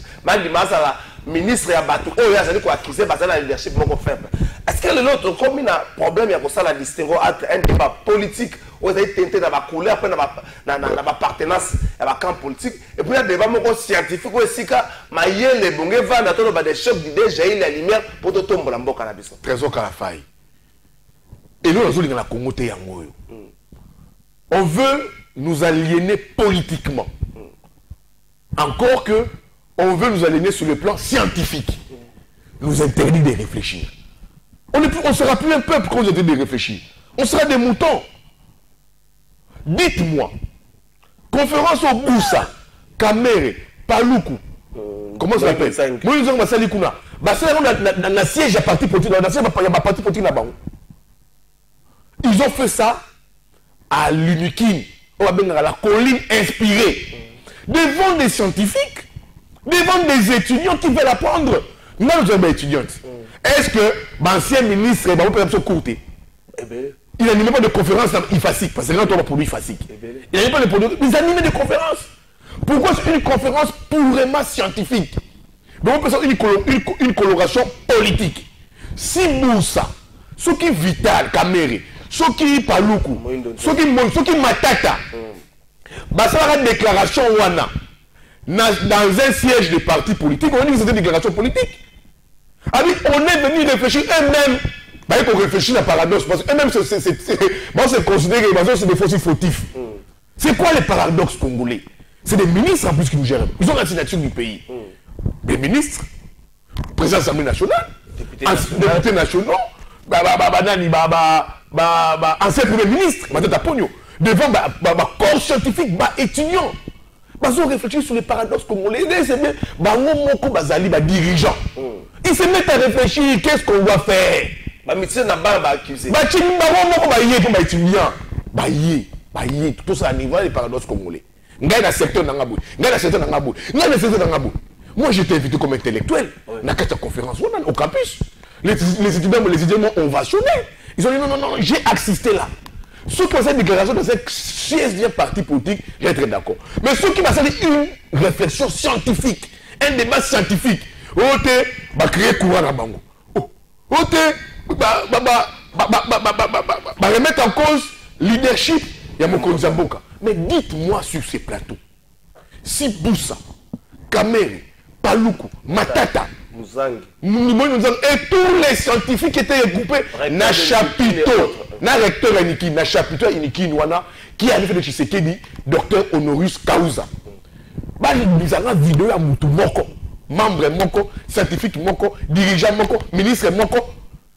Ministre et Batou, il y a un accusé de leadership faible. Est-ce que l'autre, comme il y a un problème, il y a la distinction entre un débat politique, où il y a tenté dans la couleur, dans la partenance, dans le camp politique, et puis il y a un débat scientifique, où il y a les bons vents, des chocs d'idées, j'ai eu la lumière pour tout tomber dans le cannabis. Trésor Kalafaï. Et nous, on a Congo. On veut nous aliéner politiquement. Encore que, on veut nous aliéner sur le plan scientifique. Nous interdit de réfléchir. On ne sera plus un peuple quand on interdit de réfléchir. On sera des moutons. Dites-moi, conférence au Boussa, Kamere, Paluku, comment ça s'appelle? Moi, nous avons Salikuna. Dans la siège à parti politique, dans la siège il y a un parti politique là-bas. Ils ont fait ça à l'Unikin, à la colline inspirée, devant des scientifiques, devant des étudiants qui veulent apprendre. Nous sommes des étudiantes. Est-ce que l'ancien ministre va vous courter? Il n'animait pas de conférences IFASIC, parce que là, on a produit IFASIC. Il n'animait pas de produits, ils animaient des conférences. Pourquoi c'est une conférence purement scientifique? Donc on peut faire une coloration politique. Si Moussa, ce qui est Vital, Kamere, ce qui est Paluku, ce qui est Matata, ça va une déclaration Wana. Dans un siège de parti politique, on dit que c'est une déclaration politique. On est venu réfléchir eux-mêmes. Il faut réfléchir à la paradoxe. Parce qu'eux-mêmes, c'est considéré que c'est des faux fautifs. C'est quoi les paradoxes congolais? C'est des ministres en plus qui nous gèrent. Ils ont la signature du pays. Des ministres, président de l'Assemblée nationale, députés nationaux, ancien premier ministre, devant corps scientifique, étudiants. Ils ont réfléchi sur les paradoxes congolais. C'est bien, dirigeants. Ils se mettent à réfléchir, qu'est-ce qu'on doit faire? Médecin n'a pas accusé. Tout ça à niveau des paradoxes congolais. Moi, j'étais invité comme intellectuel dans la conférence au campus. Les étudiants m'ont ovationné. Ils ont dit non, j'ai assisté là. Ceux qui ont cette déclaration de cette sixième parti politique, j'ai été d'accord. Mais ceux qui m'ont fait une réflexion scientifique, un débat scientifique, créer courant à Bango. Remettre en cause leadership, il y a Mokonzi Mboka. Mais dites-moi sur ces plateaux, si Boussa, Kamere, Paluku, Matata, et tous les scientifiques qui étaient regroupés dans chapiteau, dans recteur Iniki, dans chapiteau Iniki Nwana, qui a fait de Tshisekedi, docteur Honoris Causa. Nous avons une vidéo à Moutou Moko, membre Moko, scientifique Moko, dirigeant Moko, ministre Moko,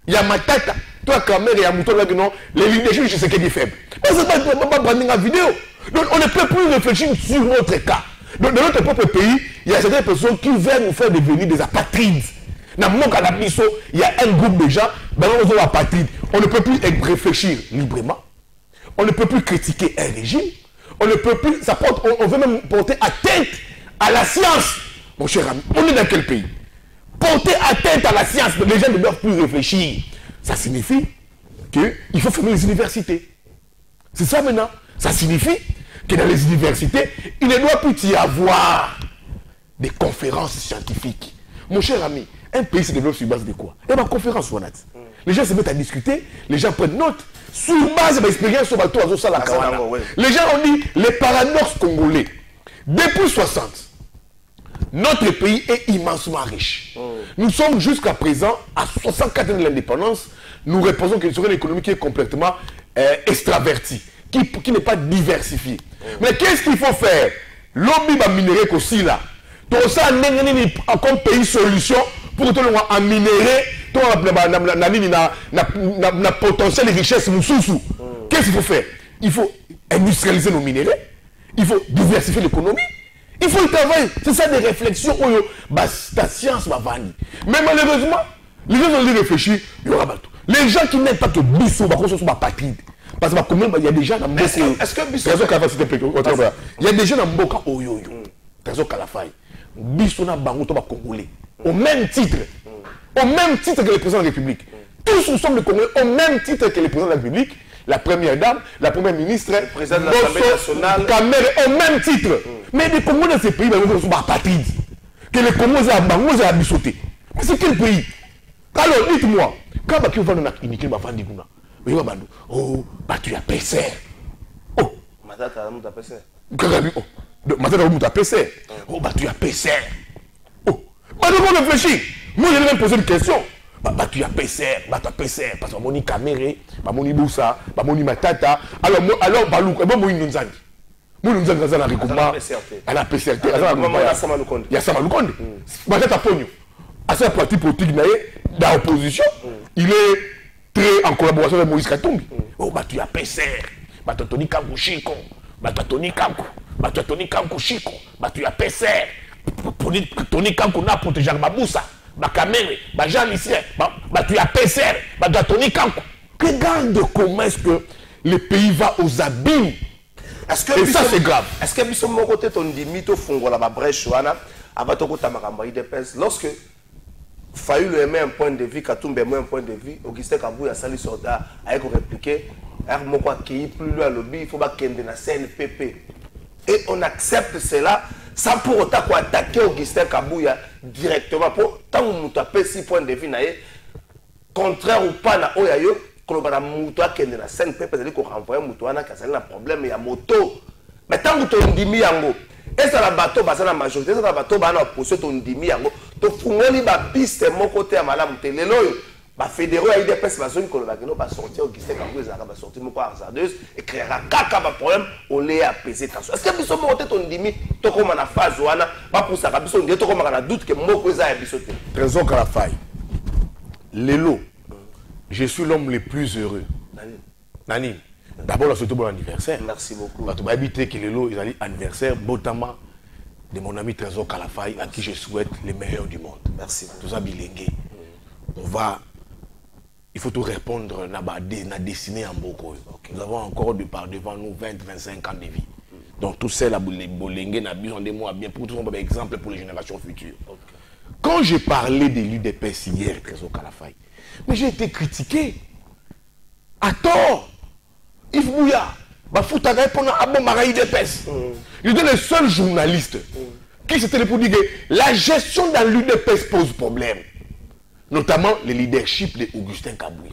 il y a Matata, toi Kamere, il y a Moutou Moko, les leadership de Tshisekedi faibles. Mais ce n'est pas branding la vidéo. Donc on ne peut plus réfléchir sur notre cas. Donc, dans notre propre pays, il y a certaines personnes qui veulent nous faire devenir des apatrides. Dans mon cas, il y a un groupe de gens, apatrides. On ne peut plus réfléchir librement. On ne peut plus critiquer un régime. On ne peut plus. On veut même porter atteinte à la science. Mon cher ami, on est dans quel pays? Porter atteinte à la science, les gens ne doivent plus réfléchir. Ça signifie qu'il faut fermer les universités. C'est ça maintenant. Ça signifie que dans les universités, il ne doit plus y avoir des conférences scientifiques. Mon cher ami, un pays se développe sur base de quoi? Il y a une conférence. Les gens se mettent à discuter, les gens prennent note. Sur base de l'expérience, les gens ont dit les paradoxes congolais. Depuis 60, notre pays est immensement riche. Nous sommes jusqu'à présent à 64 ans de l'indépendance. Nous reposons sur une économie qui est complètement extravertie, qui n'est pas diversifiée. Mais qu'est-ce qu'il faut faire? Lobby va minérer aussi là. Tout ça, comme pays solution pour tout le monde en minérer, tout le potentiel de richesse. Qu'est-ce qu'il faut faire? Il faut industrialiser nos minéraux. Il faut diversifier l'économie. Il faut y travailler. C'est ça des réflexions où la science va venir. Mais malheureusement, les gens ont réfléchir, il y aura tout. Les gens qui n'aiment pas que Bissou, sont apatrides. Parce qu'il y a des gens dans Mboka. Est-ce que Bissou... Il y a des gens dans Mboka, Trésor Kalafay. Bissou n'a pas Congolais. Au même titre. Au même titre que le président de la République. Tous nous sommes les Congolais au même titre que le président de la République, la première dame, la première ministre, le président de l'Assemblée nationale. Kamere, au même titre. Mais les Congolais dans ces pays, ils sont apatrides. Que les Congolais sont abissotés. Mais c'est quel pays? Alors, dites-moi, quand on va dans une équipe, oh, tu as PC. Oh, Matata, tu as PC. Matata, tu as PC. Oh, tu as PC. Oh, on réfléchit. Moi, je vais me poser une question. Tu as PC, tu as PC. Parce que mon Kamere, mon Boussa, mon Matata. Alors, Balou, moi, il nous a dit. Moi, nous avons un recoupement. Elle a PCRT. Il y a Samaloukonde. Matata Pogno. À ce parti politique dans l'opposition, il est très en collaboration avec Moïse Katumbi. Oh, tu as PCR, tu as Tony Kankou Chiko, tu as Tony Kankou, tu as Tony Kankou Chiko, tu as PCR, Tony Kankou n'a protégé Maboussa, Kamere, Jean Lucien, tu as PCR, tu as Tony Kankou. Regarde comment est-ce que le pays va aux abîmes. Et ça, c'est grave. Est-ce que Bissou mon côté, ton dimito fongo la brèche, avant de lorsque Fayu le met un point de vue, Katumbe met un point de vue, Augustin Kabou a sali sorta, a répliqué, plus loin lobby, il faut pas qu'il y ait une CNPP. Et on accepte cela sans pour autant attaquer Augustin Kabouya directement. Pour tant que nous avons 6 points de vue, contraire ou pas, na oyayo, quand on a moutoua qui est dans la CNPP, c'est-à-dire qu'on renvoie moutoua qui a un problème, il y a moto. Mais tant que tu as dit yango, et ça la bateau, c'est la majorité, ça la bateau, on a posé ton dimi yango. Tu fungoli ba piste mon côté à madame Telelo, ba fédéraux a eu des personnes qui va sortir au Guisté Kabou, ça va sortir mon quoi hasardeuse et créera caca pas problème, on les apaiser tension. Est-ce que biso mon côté ton dimi, to comme na phase wana, pas pour ça biso on to comme na doute que mon quoi ça biso te. Trésor Kalafay. Lelo, je suis l'homme le plus heureux. Nani. D'abord, c'est tout bon anniversaire. Merci beaucoup. Tu vas habiter que Lelo, ils allaient anniversaire, Botama, de mon ami Trésor Kalafay, à qui je souhaite le meilleur du monde. Merci. Tout ça, bilingue. Il faut tout répondre, na dessiné en beaucoup. Nous avons encore devant nous 20-25 ans de vie. Donc tout ça, la bolingue, na besoin de moi bien pour tout un exemple pour les générations futures. Quand j'ai parlé de l'UDPS hier, Trésor Kalafay, mais j'ai été critiqué. À tort. Yves Bouya, Bafouta répondant à bon Mara UDPS. Il était le seul journaliste qui s'était pour dire que la gestion dans l'UDPS pose problème. Notamment le leadership d'Augustin Kabouya.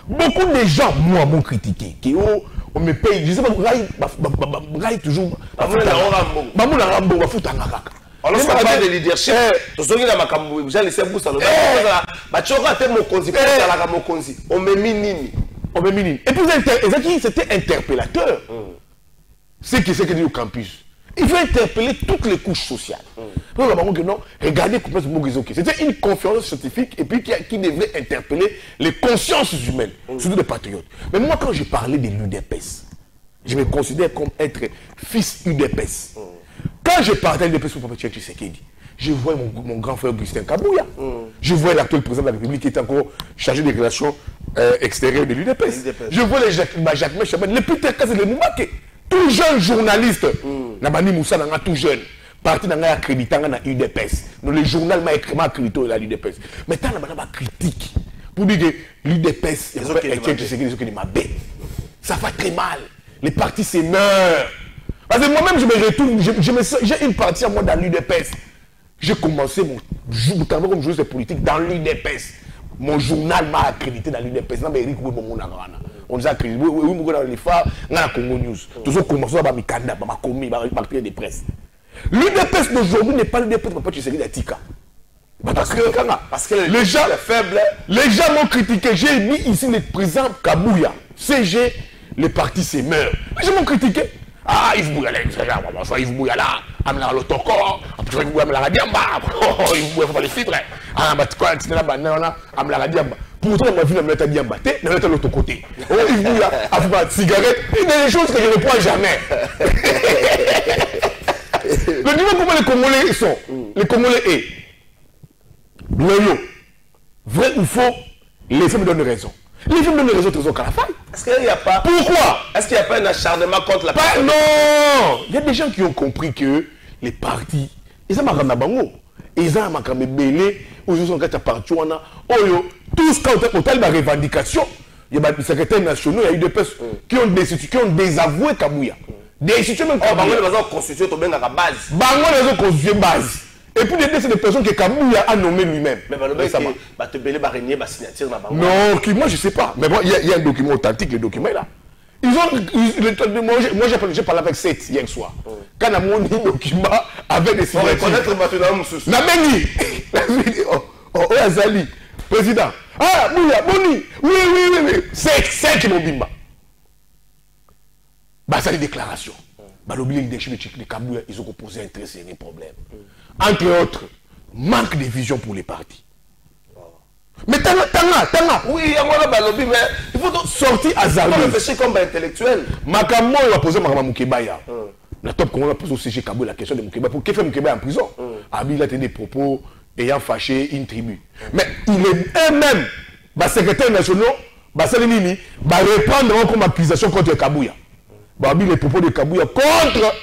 Beaucoup de gens, moi, m'ont critiqué. Qui on me paye, je sais pas, Rai toujours. Bamouna Rambo, Bafouta Ngakaka. Alors, on parle de leadership. Tout ce qui est dans ma cambouille, j'ai laissé Boussa. On me minime. Et puis, c'était interpellateur. C'est ce que dit au campus. Il veut interpeller toutes les couches sociales. Non, regardez comment c'était une conférence scientifique et puis qui devait interpeller les consciences humaines, surtout des patriotes. Mais moi, quand je parlais de l'UDPS, je me considère comme être fils UDPS. Quand je parlais de l'UDPS pour Papa Tshisekedi, je vois mon grand frère Augustin Kabouya. Je vois l'actuel président de la République qui est encore chargé des relations extérieures de l'UDPS. Je vois les Jacques Mechaben, les Peter Kassé, les Moumaké. Tout jeune journaliste, Nabani Moussa n'a tout jeune, parti dans l'accréditant dans l'UDPS. Le journal m'a accrédité dans l'UDPS. Mais tant que la critique, pour dire que l'UDPS, ça va très mal. Les partis se meurent. Parce que moi-même, je me retrouve, j'ai une partie à moi dans l'UDPS. J'ai commencé mon travail comme journaliste politique dans l'UDPS. Mon journal m'a accrédité dans l'UDPS. On nous a accrédité. Oui, dans les phares, dans la Congo News. Tout ça commence à Mikanda, à Makomi, à la de presse. L'UDPS d'aujourd'hui n'est pas l'UDPS de Papa Tshisekedi d'Atika. Parce que les gens faibles, les gens m'ont critiqué. J'ai mis ici le président Kabouya. CG, les partis se meurent. Les gens m'ont critiqué. Ah, Yves Bouya là, Yves Bouya là, amène l'autocorps, après Yves Bouya amène la diamba, Yves Bouya faut pas les filtres. Ah, bah quoi, tu n'as pas banana, amène la diamba. Pourtant, on m'a vu la diamba, tu n'as pas l'autre côté. Oh, Yves Bouya a fait ma cigarette, il y a des choses que je ne prends jamais. Le niveau comment les Congolais sont, les Congolais est loyaux, vrai ou faux, les femmes me donnent raison. Les femmes me donnent raison, Trésor Kalafay. Est-ce qu'il n'y a pas... Pourquoi? Est-ce qu'il n'y a pas un acharnement contre la personne? Non. Il y a des gens qui ont compris que les partis, ils ont un bango, ils ont un belé, ils ont un parti, tous quand on a des revendications, il y a des secrétaires nationaux, il y a eu des personnes qui ont désavoué Kabouya. Des institutions même Kabouya. Bango, ils ont constitué la base. Bango, ils ont constitué base. Et puis, c'est des personnes que Kabouya a nommé lui-même. Mais te belé barigné, signature dans Bango. Non, moi je ne sais pas. Mais bon, il y a un document authentique, le document est là. Moi j'ai parlé avec Seth hier soir. Quand on a mon document avec des signatures. Pour reconnaître maintenant Moussous. Nameni. Oh, Azali. Président. Ah, Bouya, Boni. Oui. C'est qui m'ont bimba. Bah, ça les déclarations. Bah, l'obligé de leadership de Kabouya, ils ont posé un très sérieux problème. Entre autres, manque de vision pour les partis. Mais Tanga. Oui, il faut sortir à Zalou. réfléchir comme intellectuel. Makambo, il va poser Makama Moukebaya. La top, comment on va poser au CG Kabouya la question de Moukebaya. Pour qu'il fait Moukebaya en prison. Il a tenu des propos ayant fâché une tribu. Mais il est eux-mêmes, secrétaire national, Salimini, va reprendre comme accusation contre Kabouya. Les propos de Kabouya contre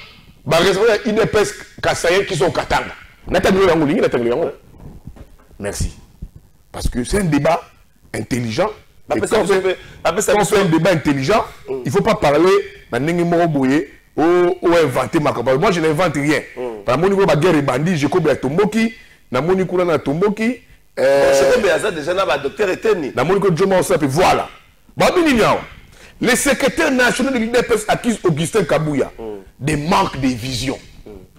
les IDPS Kassaye qui sont au Katanga. Merci. Parce que c'est un débat intelligent. Quand on fait un débat intelligent, il ne faut pas parler ou inventer ma campagne. Moi, je n'invente rien. Par mon niveau, la guerre est bandit, je coupe la Tomboki, na mon niveau, na Tomboki. Déjà, na docteur Eteni. Na mon niveau, je m'en sape, voilà. Le secrétaire national de l'UDPS accuse Augustin Kabouya de manque de vision.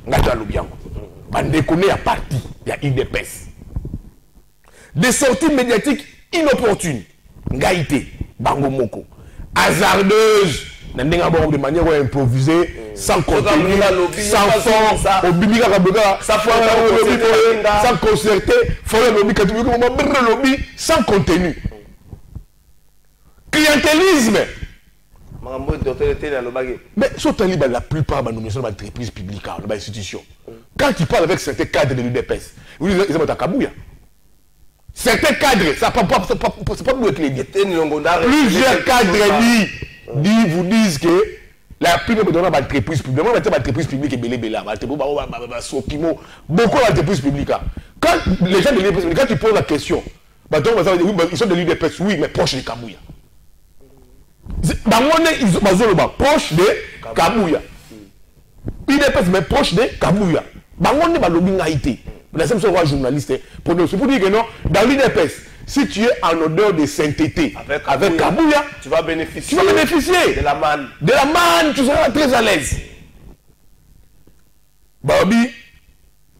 Il y a parti, il y a UDPS. Des sorties médiatiques inopportunes. Ngaïté, Bango Moko. Hasardeuses. De manière improvisée, sans contenu, sans fond, sans concerté, sans contenu. Clientélisme. Mais surtout la plupart de nos entreprises publiques, nos institutions. Quand tu parles avec certains cadres de l'UDPS, vous dites ils sont à Kabouya. Certains cadres, ça pas pour être les dire. Plusieurs cadres vous disent que la prime de l'entreprise publique, l'entreprise publique est belé, beaucoup d'entreprises publiques. Quand les gens de l'UDPS, quand tu poses la question, ils sont de l'UDPS, oui, mais proches de Kabouya. Ils sont proches de Kabouya. L'UDPS, mais proche de Kabouya. On est dans l'obligation. La seule chose journaliste, pour dire que non, dans l'UDPS, si tu es en odeur de sainteté avec Kabouya, tu vas bénéficier de la manne. De la manne, tu seras très à l'aise. Bobby,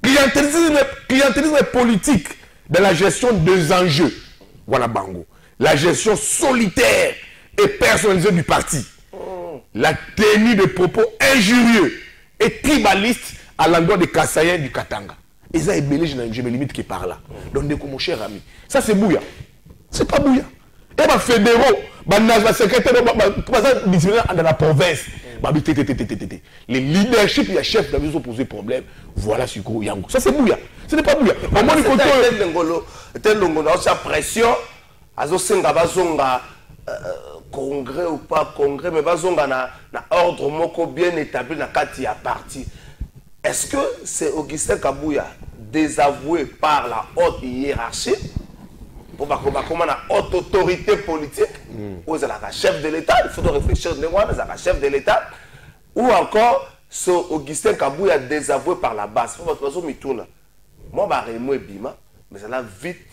clientélisme politique dans la gestion des enjeux. Voilà Bango. La gestion solitaire et personnalisée du parti. La tenue de propos injurieux et tribalistes à l'endroit des Kassaïens du Katanga. Et ça est belé, je me limite que par là. Donc, mon cher ami, ça c'est Bouya. C'est pas Bouya. Et les fédéraux, les secrétaires, dans la province, les leaderships, les chefs d'avis ont posé problème. Voilà ce que Yango. Ça c'est Bouya. Ce n'est pas Bouya. Au moins, tel Longo, sa pression, congrès ou pas congrès, mais bazonga na ordre moko bien établi na kati ya parti. Est-ce que c'est Augustin Kabouya désavoué par la haute hiérarchie pour comment la haute autorité politique ou c'est la chef de l'État, il faut réfléchir de moi, mais c'est la chef de l'État, ou encore c'est Augustin Kabouya désavoué par la base. Faut votre façon mitouna. Moi bah Raymond Bima, mais ça l'a vite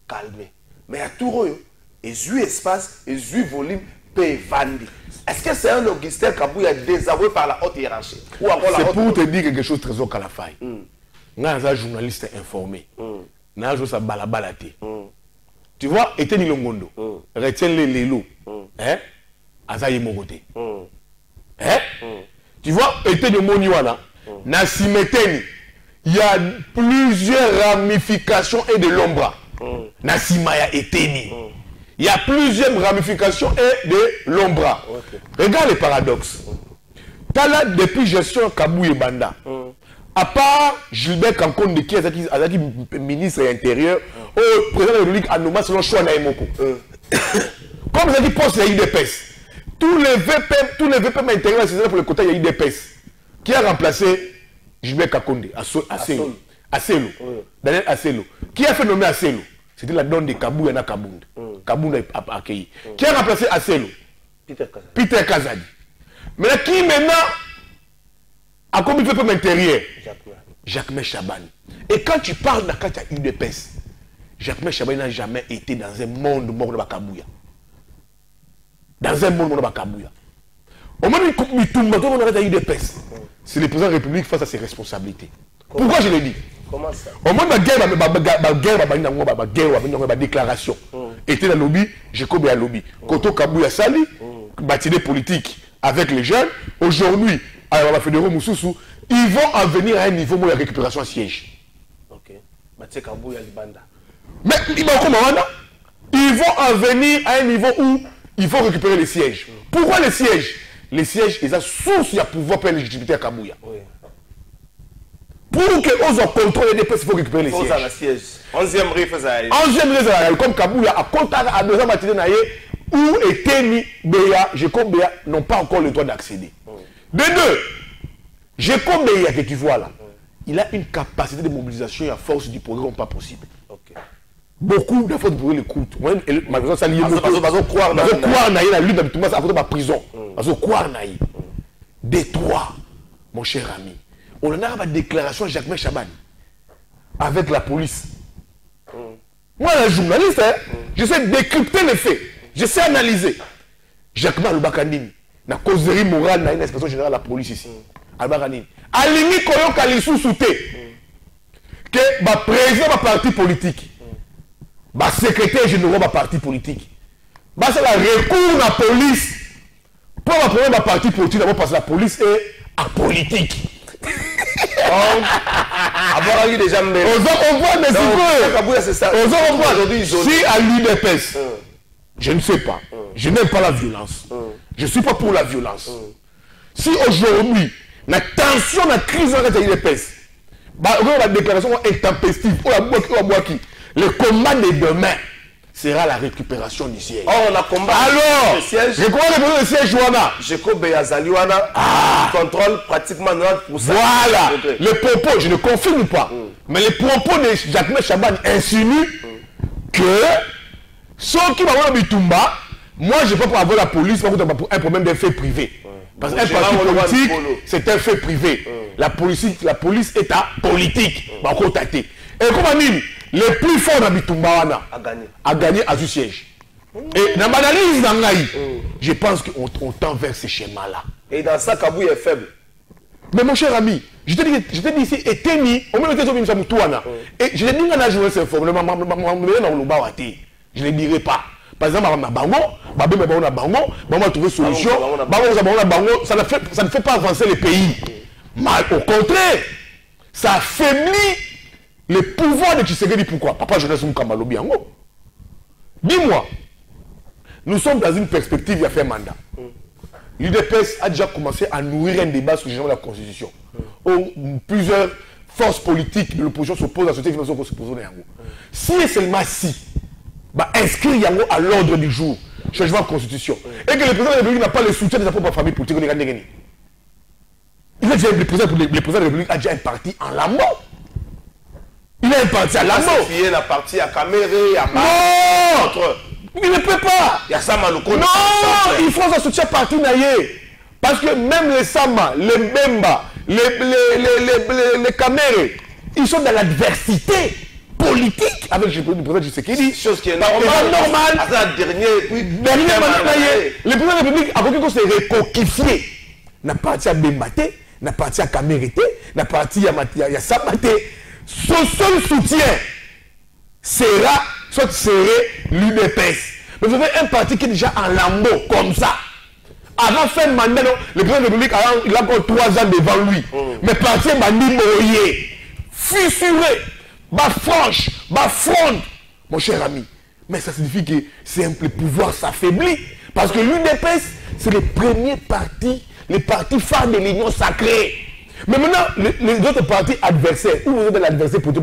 calmé. Mais à tout royo, et eu espace, et eu volume, paye vandi. Est-ce que c'est un Augustin Kabouya désavoué par la haute hiérarchie? C'est pour te dire quelque chose de très au Kalafai. Nous sommes un journaliste informé. Nous sommes un balabalate. Tu vois, Etienne Longondo, retiens les lélos. Azaye Mogote. Tu vois, Etienne Moniwana, Nassimeteni, il y a plusieurs ramifications et de l'ombre. Nassimaya Eteni. Il y a plusieurs ramifications et de l'ombre. Regarde les paradoxes. Tala, depuis gestion Kabouya Banda, à part Gilbert Kankonde qui est ministre intérieur, au président de la République a nommé selon choix Naïmoko. Comme ça dit poste la IDPS, tous les VPM intérieurs pour le côté de l'IDPS, qui a remplacé Gilbert Kankonde, Asselo, Daniel Asselo. Qui a fait nommer Asselo? C'était la donne de Kabouya na Kabound. Kabound a accueilli. Qui a remplacé Asselo? Peter Kazadi. Mais qui maintenant a commis le peuple intérieur? Jacques Chabani. Et quand tu parles de la UDPS, Jacques Chabani n'a jamais été dans un monde mort de Kabouya. Dans un monde mort de Kabouya. Au moment où on a UDPS, c'est le président de la République face à ses responsabilités. Pourquoi je l'ai dit? Comment ça? Au moment où la guerre, déclaration, était dans le lobby, j'ai commis un lobby. Koto Kabouya Sali, bâtiment politique avec les jeunes, aujourd'hui, à la Fédération Moussoussou, ils vont en venir à un niveau où il y a récupération à siège. Ok. Bâtiment Kabouya Libanda. Mais ils vont en venir à un niveau où il faut récupérer les sièges. Pourquoi les sièges? Les sièges, ils ont source de pouvoir pour la légitimité à Kabouya. Oui. Pour que nous contrôler les dépenses, il faut récupérer les sièges. 11e riff, comme Kabouya a contact à 2 ans matinée où Eteni, Béa, Jekom Béa n'ont pas encore le droit d'accéder. De deux, Jekom Béa que tu vois là, il a une capacité de mobilisation et à force du progrès pas possible. Beaucoup de fois de progrès l'écoute. Malheureusement, ça lié beaucoup. Croire naïe la lutte d'habitude à côté de la prison. Parce que croire naïe. Détroit, mon cher ami. On a une déclaration de Jacques Chabani avec la police. Moi, un journaliste, je sais décrypter les faits. Je sais analyser. Jacques Albakanini, la causerie morale, dans une inspection générale de la police ici. Albakanini. Alimi Koyo Kalisou Souté, que le président de parti politique, le secrétaire général de parti politique, c'est le recours de la police pour le problème de la parti politique, d'abord parce que la police est apolitique. Avoir eu déjà on voit si à l'UDPS, je ne sais pas, je n'aime pas la violence, je ne suis pas pour la violence. Si aujourd'hui la tension, la crise dans l'UDPS, La déclaration intempestive. Le combat de demain sera la récupération du siège. Oh, on a combat. Alors, le siège. je crois que le siège Wana. Jacob Yazaliwana contrôle pratiquement 90%. Voilà. Les propos, je ne confirme pas, mais les propos de Jacques Chaban insinuent que ceux qui vont Bitumba, moi je ne peux pas avoir la police pour un problème d'un fait privé. Parce qu'un parti politique, c'est un fait privé. La police est à politique. Et comment dire, les plus forts dans Bitumba a gagné à ce siège. Et dans l'analyse d'Angaï, je pense qu'on tend vers ce schéma-là. Et dans ça, Kabou est faible. Mais mon cher ami, je te dis ici, et Teni, on met le test au ministère Moutouana. Et je ne dis pas que je vais se former, je ne dirai pas. Par exemple, on a Bango, on a Bango, on va trouver solution, ça ne fait pas avancer le pays. Mal au contraire, ça affaiblit le pouvoir de Tshisekedi. Pourquoi? Papa, je laisse mon Kamalobi Ango. Dis-moi, nous sommes dans une perspective, il y a fait un mandat. L'UDPS a déjà commencé à nourrir un débat sur le changement de la Constitution. Plusieurs forces politiques de l'opposition s'opposent à ce texte qui se pose. Si et seulement si, inscrire Yango à l'ordre du jour, changement de Constitution, et que le président de la République n'a pas le soutien de sa propre famille politique, il a déjà, le président de la République a déjà un parti en lambeau. Il a un parti à lambeau. Il y a un parti à Caméré, à non, il ne peut pas. Il y a Sama Loko. Non, il faut un soutien parti naïe. Parce que même les Sama, les Bemba, les Caméré, ils sont dans l'adversité politique avec le président Tshisekedi. Chose qui est normale. Le président de la République a voulu qu'on se recoquifier. N'a parti à Bembaté, n'a parti à Camérité, n'a parti à Samaté. Son seul soutien sera, soit serait l'UDPS. Mais vous avez un parti qui est déjà en lambeau, comme ça. Avant de faire mandat, le président de la République il a encore 3 ans devant lui. Mais parti Mani Moye, fissuré, franche, fronde, mon cher ami. Mais ça signifie que le pouvoir s'affaiblit. Parce que l'UDPS, c'est le premier parti, le parti phare de l'Union sacrée. Mais maintenant, les autres partis adversaires, où vous êtes l'adversaire pour tout,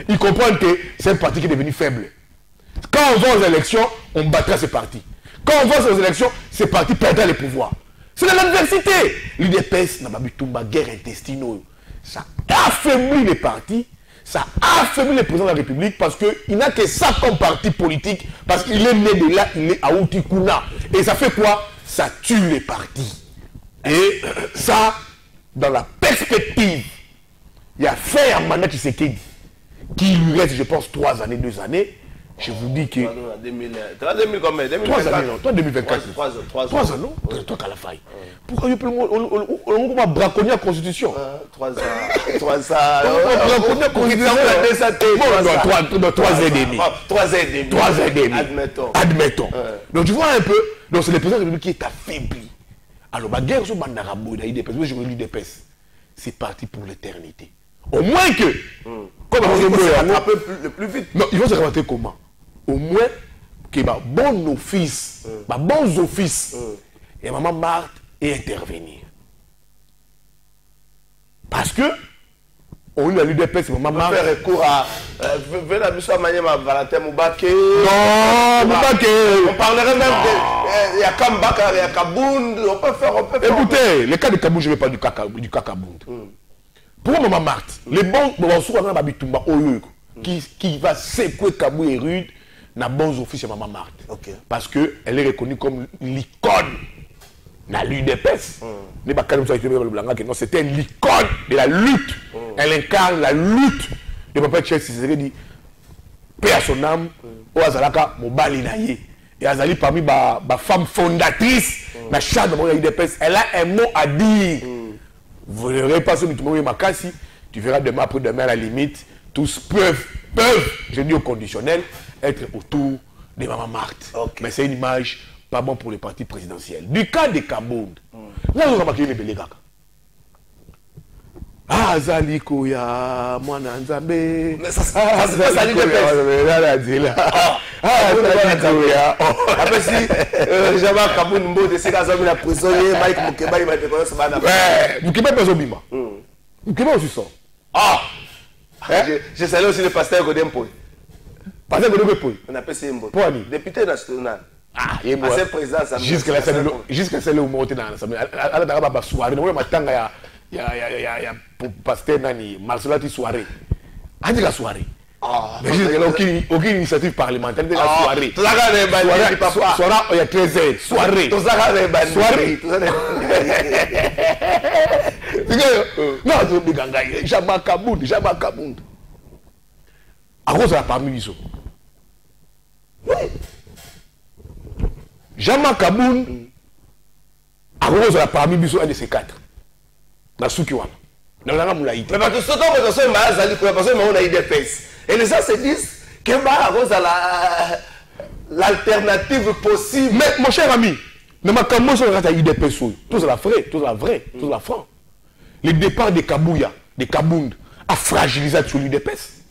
ils comprennent que c'est un parti qui est devenu faible. Quand on va aux élections, on battra ce parti. Quand on va aux élections, ce parti perdra le pouvoir. C'est de l'adversité. L'UDPS n'a pas eu une guerre intestinale. Ça affaiblit les partis, ça affaiblit le président de la République parce qu'il n'a que ça comme parti politique, parce qu'il est né de là, il est à Outikuna. Et ça fait quoi? Ça tue les partis. Et ça, dans la perspective, il y a fait un mandat qui lui reste, je pense, 3 années, 2 années. Je vous dis que... 2000 combien? 3 années, non? Toi, 2024. 3 ans, non? Toi, qu'à la faille. Pourquoi on va braconner la Constitution? 3 ans. 3 ans. Braconner la Constitution. 3 ans et demi. 3 ans et demi. Admettons. Donc, tu vois un peu, c'est le président de la République qui est affaibli. Alors, la guerre sur Bandarabo, l'UDPS, c'est parti pour l'éternité. Au moins que, comme on se le plus vite. Non, ils vont se rabattre comment? Au moins que bon office, bons offices, et maman Marthe et intervenir. Parce que, on a l'UDPS, maman Marthe. Faire recours à. Venez à Bissau Maniema, Valentin Moubake. Non, Moubake. On parlerait même de. Il y a Kambaka, il y a Kabound. On peut faire. Écoutez, le cas de Kabound, je ne vais pas du Kakabound. Pour maman Marthe, les bons qui va secouer Kabou et Rude n'a bons offices chez maman Marthe. Parce qu'elle est reconnue comme l'icône de l'UDPS. C'était l'icône de la lutte. Elle incarne la lutte de papa Tchèque Tshisekedi. Paix à son âme, au Azalaka, Mobali Naye. Et Azali parmi les femmes fondatrices de la charte de l'UDPS. Elle a un mot à dire. Vous ne verrez pas ce Makassi, tu verras demain après demain à la limite, tous peuvent, je dis au conditionnel, être autour de Maman Marthe. Mais c'est une image pas bonne pour les partis présidentiels. Du cas de Kabound, là on a marqué les Bélégac. Ah, Zaliko ya Mwana Nzambe. Mais ça c'est pas Zaliko ya. Ah, Zaliko ya. Après si Jama Kabound Mbo de Sega Zomi la prisonnier, Mike Mukeba il va te connaître ça. Ouais, Mukeba pas Zobima. Mukeba aussi ça. Ah! Je salue aussi le pasteur Godem Poy. Pasteur Godem Poy. On appelle ça Mbo. Pourquoi? Député national. Ah, il est bon. C'est président de l'Assemblée. Jusqu'à celle où on est dans l'Assemblée. À la dernière soirée, il y a pasteur Nani, Marcela qui soirée. On dit la soirée. Mais il n'y a aucune initiative parlementaire de la soirée. Tout ça, soirée, il y a 13h. Soirée. Tout ça, soirée. Non, Jama Kabound. À cause de la parmi eux. Oui. Jama Kabound. À cause de la parmi eux, un de ces quatre. Dans Soukiwana. Dans la Moulaïte. Mais parce que ce temps, on a eu des fesses. Et les gens se disent que l'alternative possible. Mais mon cher ami, ne m'a pas dit que tu as eu des personnes. Tout c'est la vraie, tout c'est la vraie, tout c'est la franc. Le départ de Kabouya, de Kabound, a fragilisé celui des PES.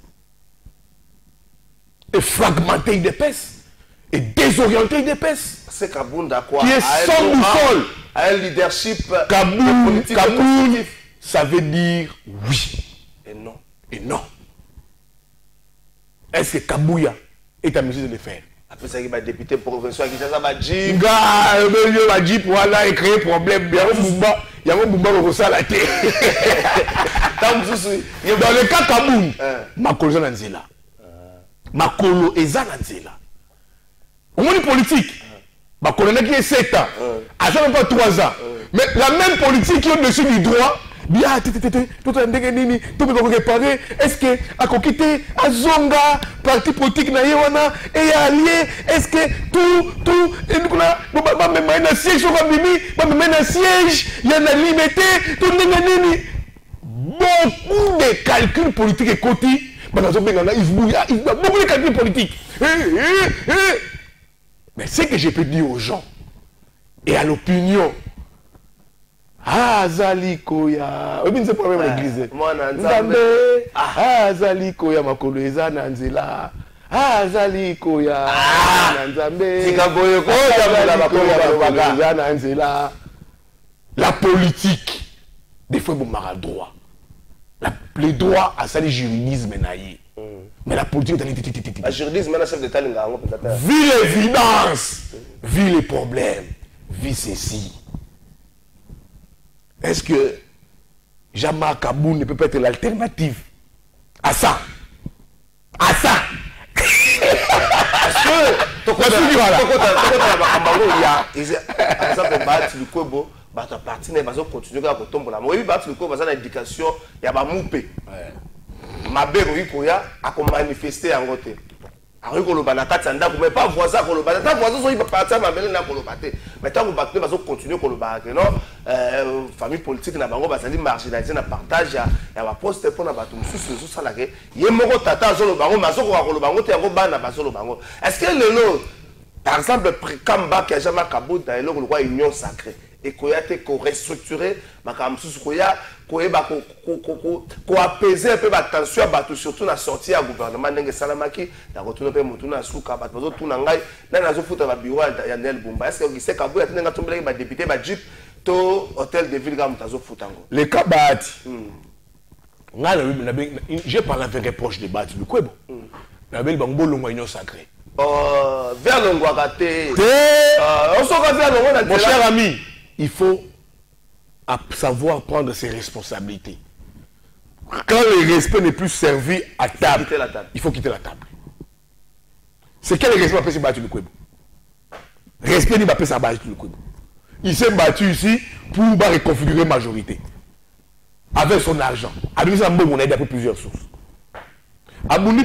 Et fragmenté des PES. Et désorienté des PES. C'est Kabound à quoi? Qui est sans boussole. À un leadership. Kabound, ça veut dire oui. Et non. Et non. Est-ce que Kabouya est en mesure de le faire? Après ça, il va député provincial qui ça va dire. Il va dire pour aller créer problème. Il y a un Boumba qui ressort la tête. Dans le cas Kabound, Makolo est Nanzela. Makolo est Nanzela. Au monde politique, Makolo qui est 7 ans. À ça même pas 3 ans. Mais la même politique qui est au-dessus du droit. Bien, tout réparé. Est-ce que à côté Azonga, parti politique naïwana et allié, est-ce que tout et nous va même un siège, un siège, il y en a limité, tout beaucoup de calculs politiques et côté, il y a beaucoup de calculs politiques. Mais ce que je peux dire aux gens et à l'opinion. Azali koya. Oui, c'est problème à l'église. Nzambe. Azali koya makolo eza na nzela. Azali koya na Nzambe. Tikaboyo koya makolo eza na nzela. La politique des fois bon maladroit. Le droit à ça le juridisme naïe. Mais la politique est la juridisme maintenant chef d'état linga ngo peut-être. Vu l'évidence, vu les problèmes, vu ceci. Est-ce que Jama Kabound ne peut pas être l'alternative à ça? À ça? Parce que mais pas voisin mais tant que vous continuer famille politique na bango bazali marginalisé na partage ya ba poste pour na bato mususu so sala ke ye moko tata zo lo bango mazoko wa lo bango te yango bana bazolo bango. Est-ce que le par exemple Kamba qui a jamais Kabound dans le roi union sacrée et koya te ko restructurer makam mususu koya koyeba ko apaiser un peu ba tension bato surtout na sortie ya gouvernement ndenge salamaki na retourner pe mutu na suka bato bazo tuna ngai na nazo futa ba bureau ya Nel Bumba. Est-ce que c'est Kabound tenga tombele ba député ba jeep to hôtel de ville comme tazo futango les kabati j'ai parlé avec un proche de Bati du Kwebo la belle bango longo union sacrée vers l'ongwakate mon cher ami, il faut savoir prendre ses responsabilités. Quand le respect n'est plus servi à table, il faut quitter la table. C'est quel respect après se battre le Kwebo? Respect n'est pas après sa battre le Kwebo. Il s'est battu ici pour reconfigurer majorité. Avec son argent. Avec ça, on a aidé à plusieurs sources. À Bundi,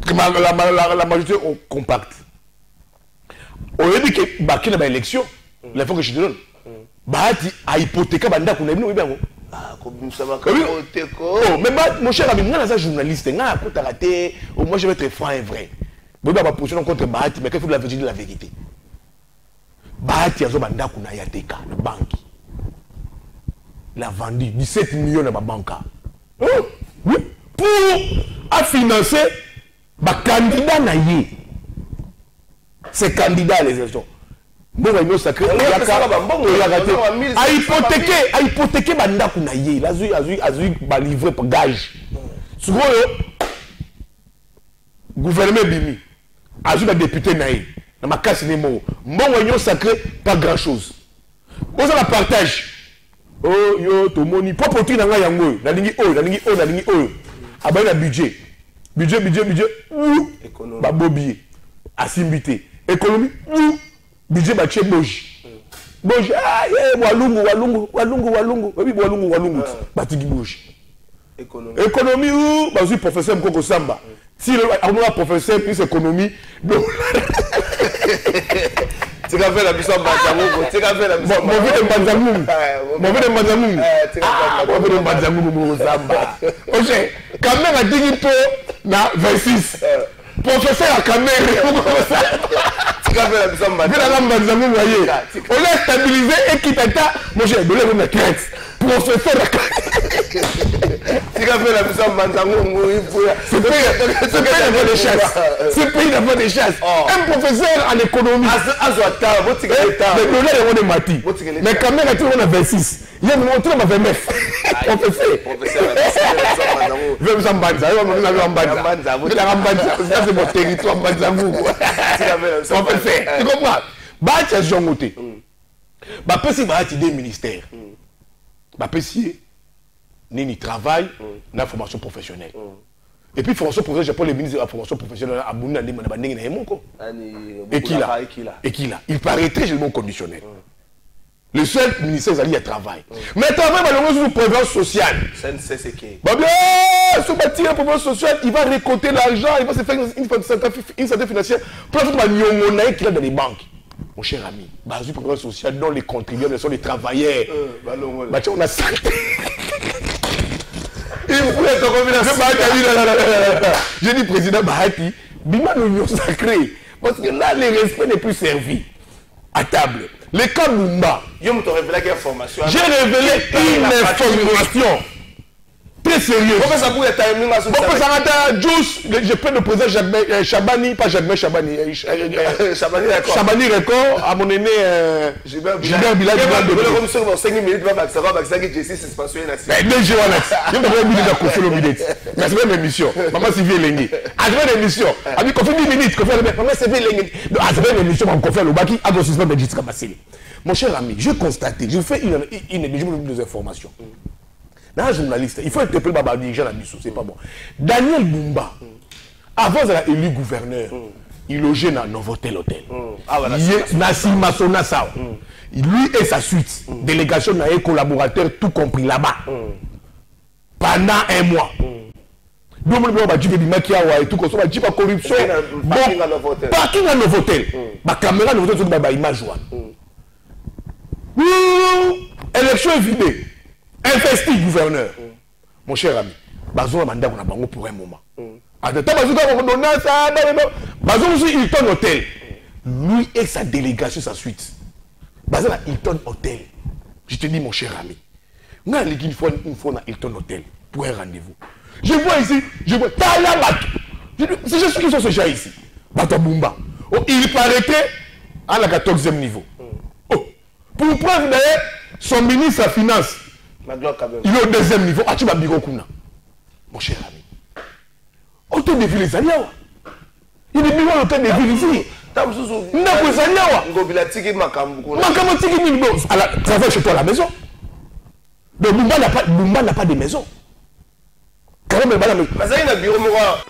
la majorité compacte. On a dit que Baki n'a pas élection. Il faut que je te donne. Bahati a hypothéqué Banda qu'on a mis. Mais mon cher ami, moi je suis journaliste. Moi je vais être franc et vrai. Je vais pas position contre Bahati, mais il faut la dire la vérité. Bahati a Banda qu'on a yateka, la banque. Il a vendu 17 millions à ma banque. Oui. Pour financer les candidats naïe. Ces candidats à l'élection. mbongo ino sacré a hypothéqué bandako na ye azui ba livrer pour gage sikoyo gouvernement bimi azui ba député na ye na makasi ne mo mbongo ino sacré pas grand chose oza la partage oh yo tomoni propre truc na nga yango nalingi oyo abaye na budget ba bobier asimbité économie budget ba tche boji ah walungu batiki boji économie bazui professeur mkoko samba si le professeur plus économie tu vas faire la mission Banzamou, tu vas faire la mission Banzamou, quand même à 10 peu na 26 professeur à Cameroun tu vas faire la mission Banzamou, voyez on l'a stabilisé et qui t'attend moi j'ai donné une crainte professeur à tu vas faire la mission Banzamou, ce pays n'a pas de chasse un professeur en économie mais quand même on a 26 il y a montré on a 29 professeur c'est mon territoire tu comprends bah tu as jongoté bah si bah tu des ministères bah si ni travail na formation professionnelle et puis formation professionnelle pour les ministres de la formation professionnelle à Bouna et qui là il paraîtrait j'ai le bon conditionnel le seul ministère c'est le travail mais travail malheureusement sur prévoyance sociale bah bien sur bâtir la prévoyance sociale il va récolter l'argent il va se faire une santé financière pour la faire qu'il a dans les banques mon cher ami bah sur prévoyance sociale dont les contribuables sont les travailleurs bah on a ça je dis président Bahati, Bima l'union sacrée. Parce que là, le respect n'est plus servi à table. Les cas Bumba, j'ai révélé une information très sérieuse. Je prends le président Chabani, pas Jacques Chabani, Chabani Record, à mon aîné Gilbert Bilal. Mais c'est une émission. Maman Sylvie Lengi. C'est une émission. Ami confie 10 minutes. Maman Sylvie Lengi. C'est une émission. On confie le baki. Adossisme de Jessica Bassili. Mon cher ami, j'ai constaté, je fais des informations. Dans un journaliste, il faut interpeller Baba dirigeant la Bissou, c'est pas bon. Daniel Bumba, avant d'être élu gouverneur, il logeait dans Novotel Hôtel. Nassim Massona Sao. Lui et sa suite, délégation d'un collaborateur, tout compris là-bas. Pendant un mois. Donc, on va dire que tout comme ça, on va corruption. Parking à Novotel. Ma caméra Novotel, c'est une image. Élection est vidée. Investi gouverneur. Mon cher ami, Bazou a mandat pour un moment. Bazou aussi Hilton Hotel. Lui et sa délégation, sa suite. Bazou a Hilton Hotel. Je te dis mon cher ami. On a une fois dans Hilton Hotel pour un rendez-vous. Je vois ici, je vois Talabatou. C'est juste qui sont ces gens ici. Batabumba. Il paraîtrait à la 14e niveau. Pour prendre d'ailleurs son ministre à finance. Il est au 2e niveau. Ah, tu vas bigo kuna. Mon cher ami. Autant de villes Zaniawa. Il est bigo autant de villes ici. N'a Zaniawa. Makambo tiki mingo. Alors, travaille chez toi à la maison. Mais Bumba n'a pas de maison. Quand même, madame. Mazali na bureau moi.